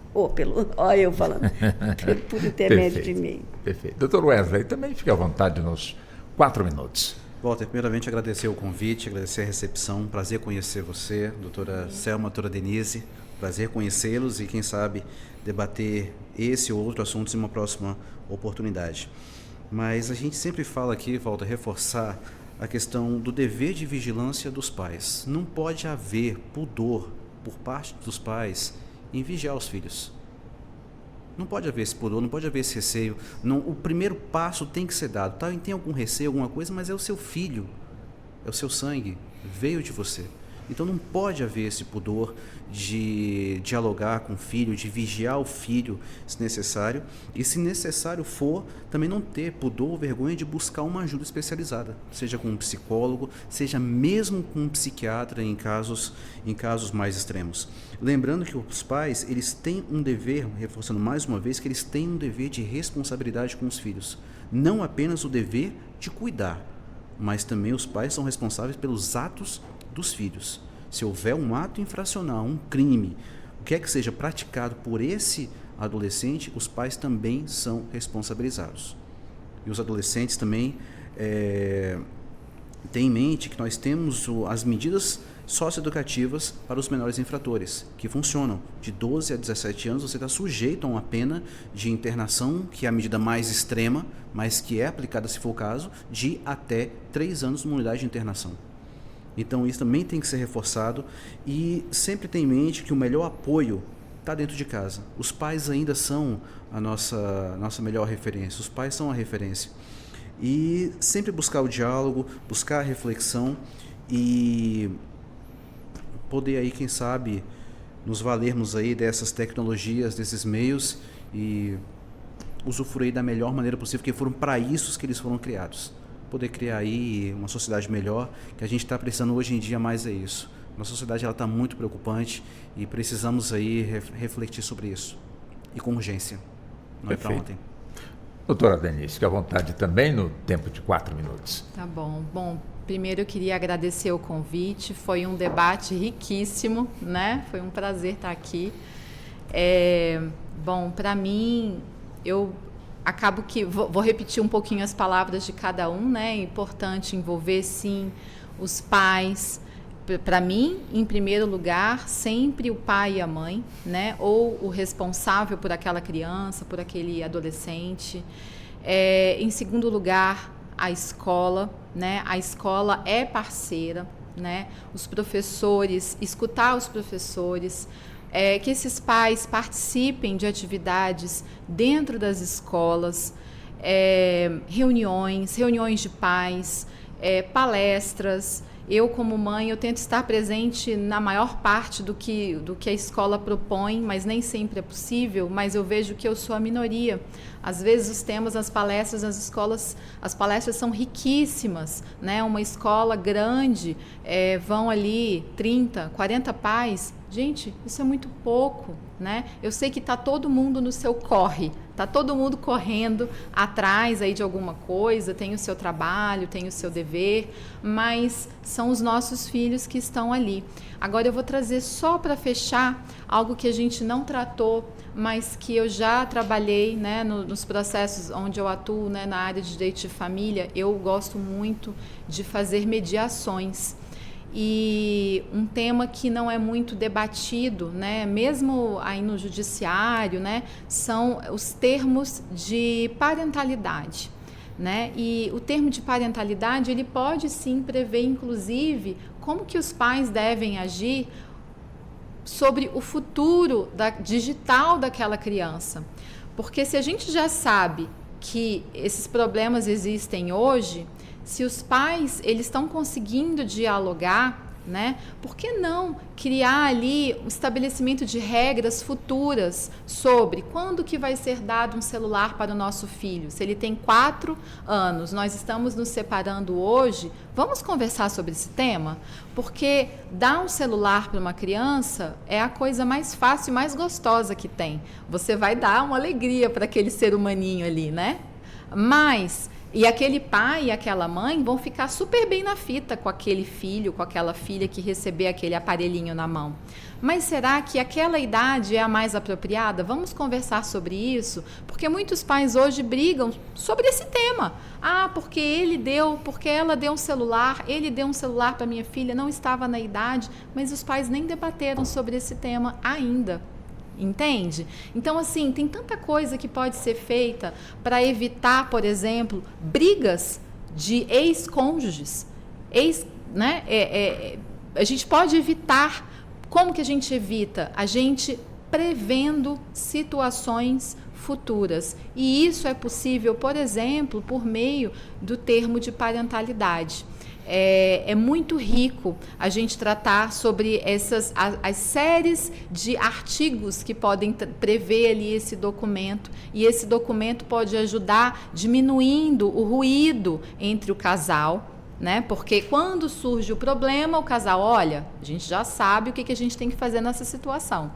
Olha eu falando, por intermédio de e-mail. Perfeito. Doutor Wesley, também fique à vontade nos 4 minutos. Walter, primeiramente agradecer o convite, agradecer a recepção, prazer conhecer você, doutora Selma, doutora Denise, prazer conhecê-los e, quem sabe, debater esse ou outro assunto em uma próxima oportunidade. Mas a gente sempre fala aqui, Walter, reforçar a questão do dever de vigilância dos pais. Não pode haver pudor por parte dos pais em vigiar os filhos. Não pode haver esse pudor, não pode haver esse receio. Não, o primeiro passo tem que ser dado. Tá? Tem algum receio, alguma coisa, mas é o seu filho, é o seu sangue, veio de você. Então não pode haver esse pudor de dialogar com o filho, de vigiar o filho, se necessário. E se necessário for, também não ter pudor ou vergonha de buscar uma ajuda especializada, seja com um psicólogo, seja mesmo com um psiquiatra em casos mais extremos. Lembrando que os pais, eles têm um dever, reforçando mais uma vez, que eles têm um dever de responsabilidade com os filhos. Não apenas o dever de cuidar, mas também os pais são responsáveis pelos atos dos filhos. Se houver um ato infracional, um crime, o que é que seja praticado por esse adolescente, os pais também são responsabilizados. E os adolescentes também têm em mente que nós temos as medidas socioeducativas para os menores infratores, que funcionam. De 12 a 17 anos você está sujeito a uma pena de internação, que é a medida mais extrema, mas que é aplicada, se for o caso, de até 3 anos numa unidade de internação. Então isso também tem que ser reforçado e sempre tem em mente que o melhor apoio está dentro de casa. Os pais ainda são a nossa melhor referência, os pais são a referência. E sempre buscar o diálogo, buscar a reflexão e poder aí, quem sabe, nos valermos aí dessas tecnologias, desses meios e usufruir da melhor maneira possível, porque foram para isso que eles foram criados. Poder criar aí uma sociedade melhor, que a gente está precisando hoje em dia mais é isso. Nossa sociedade está muito preocupante e precisamos aí refletir sobre isso. E com urgência. Não Perfeito. É para ontem. Doutora Denise, fique à vontade também no tempo de 4 minutos. Tá bom. Bom, primeiro eu queria agradecer o convite. Foi um debate riquíssimo, né? Foi um prazer estar aqui. Bom, para mim, eu acabo que vou repetir um pouquinho as palavras de cada um, né? É importante envolver, sim, os pais. Para mim, em primeiro lugar, sempre o pai e a mãe, né? Ou o responsável por aquela criança, por aquele adolescente. Em segundo lugar, a escola, né? A escola é parceira, né? Os professores, escutar os professores, que esses pais participem de atividades dentro das escolas, reuniões de pais, palestras. Eu, como mãe, eu tento estar presente na maior parte do que a escola propõe, mas nem sempre é possível, mas eu vejo que eu sou a minoria. Às vezes os temas das palestras nas escolas, as palestras são riquíssimas, né? Uma escola grande, vão ali 30, 40 pais. Gente, isso é muito pouco, né? Eu sei que está todo mundo no seu corre, está todo mundo correndo atrás aí de alguma coisa, tem o seu trabalho, tem o seu dever, mas são os nossos filhos que estão ali. Agora eu vou trazer só para fechar algo que a gente não tratou, mas que eu já trabalhei, né, nos processos onde eu atuo, né, na área de direito de família. Eu gosto muito de fazer mediações. E um tema que não é muito debatido, né, mesmo aí no judiciário, né, são os termos de parentalidade, né? E o termo de parentalidade, ele pode sim prever, inclusive, como que os pais devem agir sobre o futuro digital daquela criança. Porque se a gente já sabe que esses problemas existem hoje, se os pais eles estão conseguindo dialogar, né? Por que não criar ali um estabelecimento de regras futuras sobre quando que vai ser dado um celular para o nosso filho? Se ele tem 4 anos, nós estamos nos separando hoje, vamos conversar sobre esse tema? Porque dar um celular para uma criança é a coisa mais fácil e mais gostosa que tem. Você vai dar uma alegria para aquele ser humaninho ali, né? Mas... E aquele pai e aquela mãe vão ficar super bem na fita com aquele filho, com aquela filha que receber aquele aparelhinho na mão. Mas será que aquela idade é a mais apropriada? Vamos conversar sobre isso, porque muitos pais hoje brigam sobre esse tema. Ah, porque ela deu um celular, ele deu um celular para minha filha, não estava na idade, mas os pais nem debateram sobre esse tema ainda. Entende? Então, assim, tem tanta coisa que pode ser feita para evitar, por exemplo, brigas de ex-cônjuges. Né? A gente pode evitar. Como que a gente evita? A gente prevendo situações futuras. E isso é possível, por exemplo, por meio do termo de parentalidade. É muito rico a gente tratar sobre as séries de artigos que podem prever ali esse documento, e esse documento pode ajudar diminuindo o ruído entre o casal, né? Porque quando surge o problema, o casal, olha, a gente já sabe o que a gente tem que fazer nessa situação.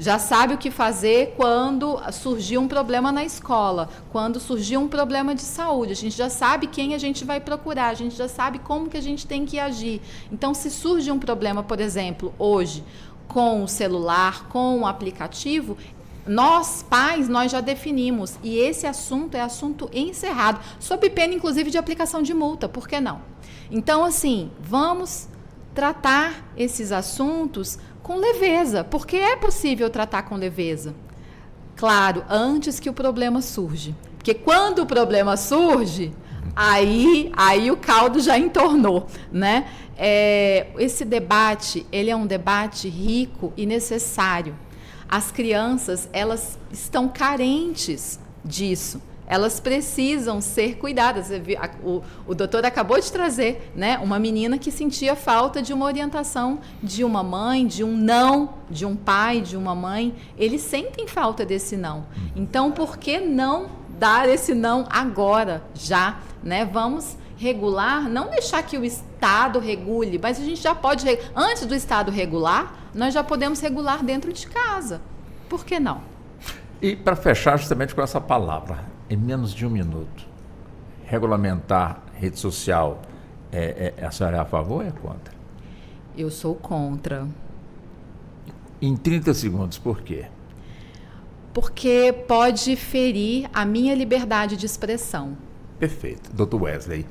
Já sabe o que fazer quando surgir um problema na escola, quando surgir um problema de saúde. A gente já sabe quem a gente vai procurar, a gente já sabe como que a gente tem que agir. Então, se surge um problema, por exemplo, hoje, com o celular, com o aplicativo, nós, pais, nós já definimos. E esse assunto é assunto encerrado, sob pena, inclusive, de aplicação de multa. Por que não? Então, assim, vamos tratar esses assuntos com leveza, porque é possível tratar com leveza. Claro, antes que o problema surge. Porque quando o problema surge, aí o caldo já entornou, né? Esse debate, ele é um debate rico e necessário. As crianças, elas estão carentes disso. Elas precisam ser cuidadas. O doutor acabou de trazer, né, uma menina que sentia falta de uma orientação de uma mãe, de um não, de um pai, de uma mãe. Eles sentem falta desse não. Então, por que não dar esse não agora, já? Né? Vamos regular, não deixar que o Estado regule, mas a gente já pode, antes do Estado regular, nós já podemos regular dentro de casa. Por que não? E para fechar justamente com essa palavra, em menos de 1 minuto, regulamentar rede social, a senhora é a favor ou é contra? Eu sou contra. Em 30 segundos, por quê? Porque pode ferir a minha liberdade de expressão. Perfeito. Dr. Wesley.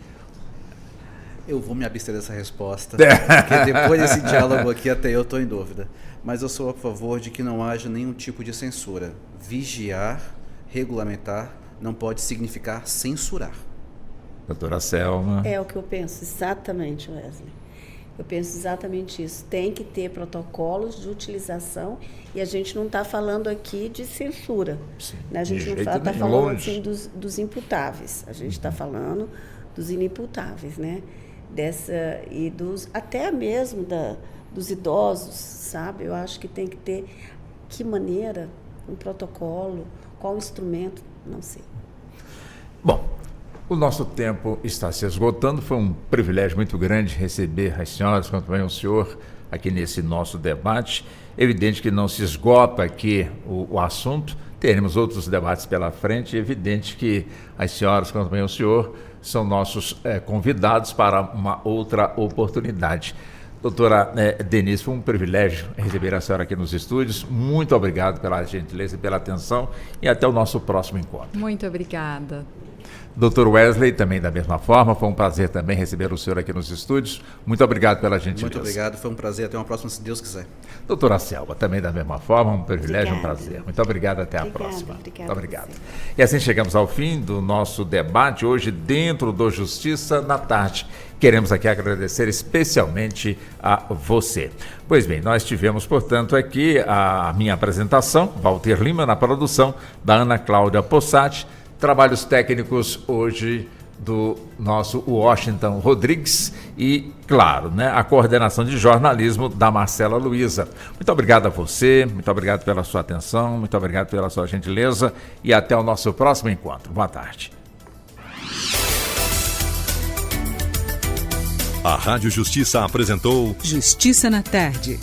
Eu vou me abster dessa resposta, porque depois desse diálogo aqui até eu estou em dúvida. Mas eu sou a favor de que não haja nenhum tipo de censura. Vigiar, regulamentar, não pode significar censurar. Doutora Selma. É o que eu penso, exatamente, Wesley. Eu penso exatamente isso. Tem que ter protocolos de utilização e a gente não está falando aqui de censura. Sim, né? A gente não está falando assim, dos imputáveis. A gente está falando dos inimputáveis, né? E até mesmo dos idosos, sabe? Eu acho que tem que ter que maneira, um protocolo, qual instrumento, não sei. Bom, o nosso tempo está se esgotando. Foi um privilégio muito grande receber as senhoras, quanto também o senhor, aqui nesse nosso debate. Evidente que não se esgota aqui o assunto, teremos outros debates pela frente. Evidente que as senhoras, quanto também o senhor, são nossos convidados para uma outra oportunidade. Doutora Denise, foi um privilégio receber a senhora aqui nos estúdios. Muito obrigado pela gentileza e pela atenção e até o nosso próximo encontro. Muito obrigada. Dr. Wesley, também da mesma forma, foi um prazer também receber o senhor aqui nos estúdios. Muito obrigado pela gentileza. Muito obrigado, foi um prazer. Até uma próxima, se Deus quiser. Doutora Selma, também da mesma forma, um privilégio, Obrigada. Um prazer. Muito obrigado, até a próxima. Obrigada. Muito obrigado. E assim chegamos ao fim do nosso debate, hoje dentro do Justiça na Tarde. Queremos aqui agradecer especialmente a você. Pois bem, nós tivemos, portanto, aqui a minha apresentação, Walter Lima, na produção, da Ana Cláudia Possati. Trabalhos técnicos hoje do nosso Washington Rodrigues e, claro, né, a coordenação de jornalismo da Marcela Luiza. Muito obrigado a você, muito obrigado pela sua atenção, muito obrigado pela sua gentileza e até o nosso próximo encontro. Boa tarde. A Rádio Justiça apresentou Justiça na Tarde.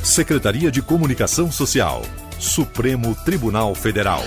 Secretaria de Comunicação Social, Supremo Tribunal Federal.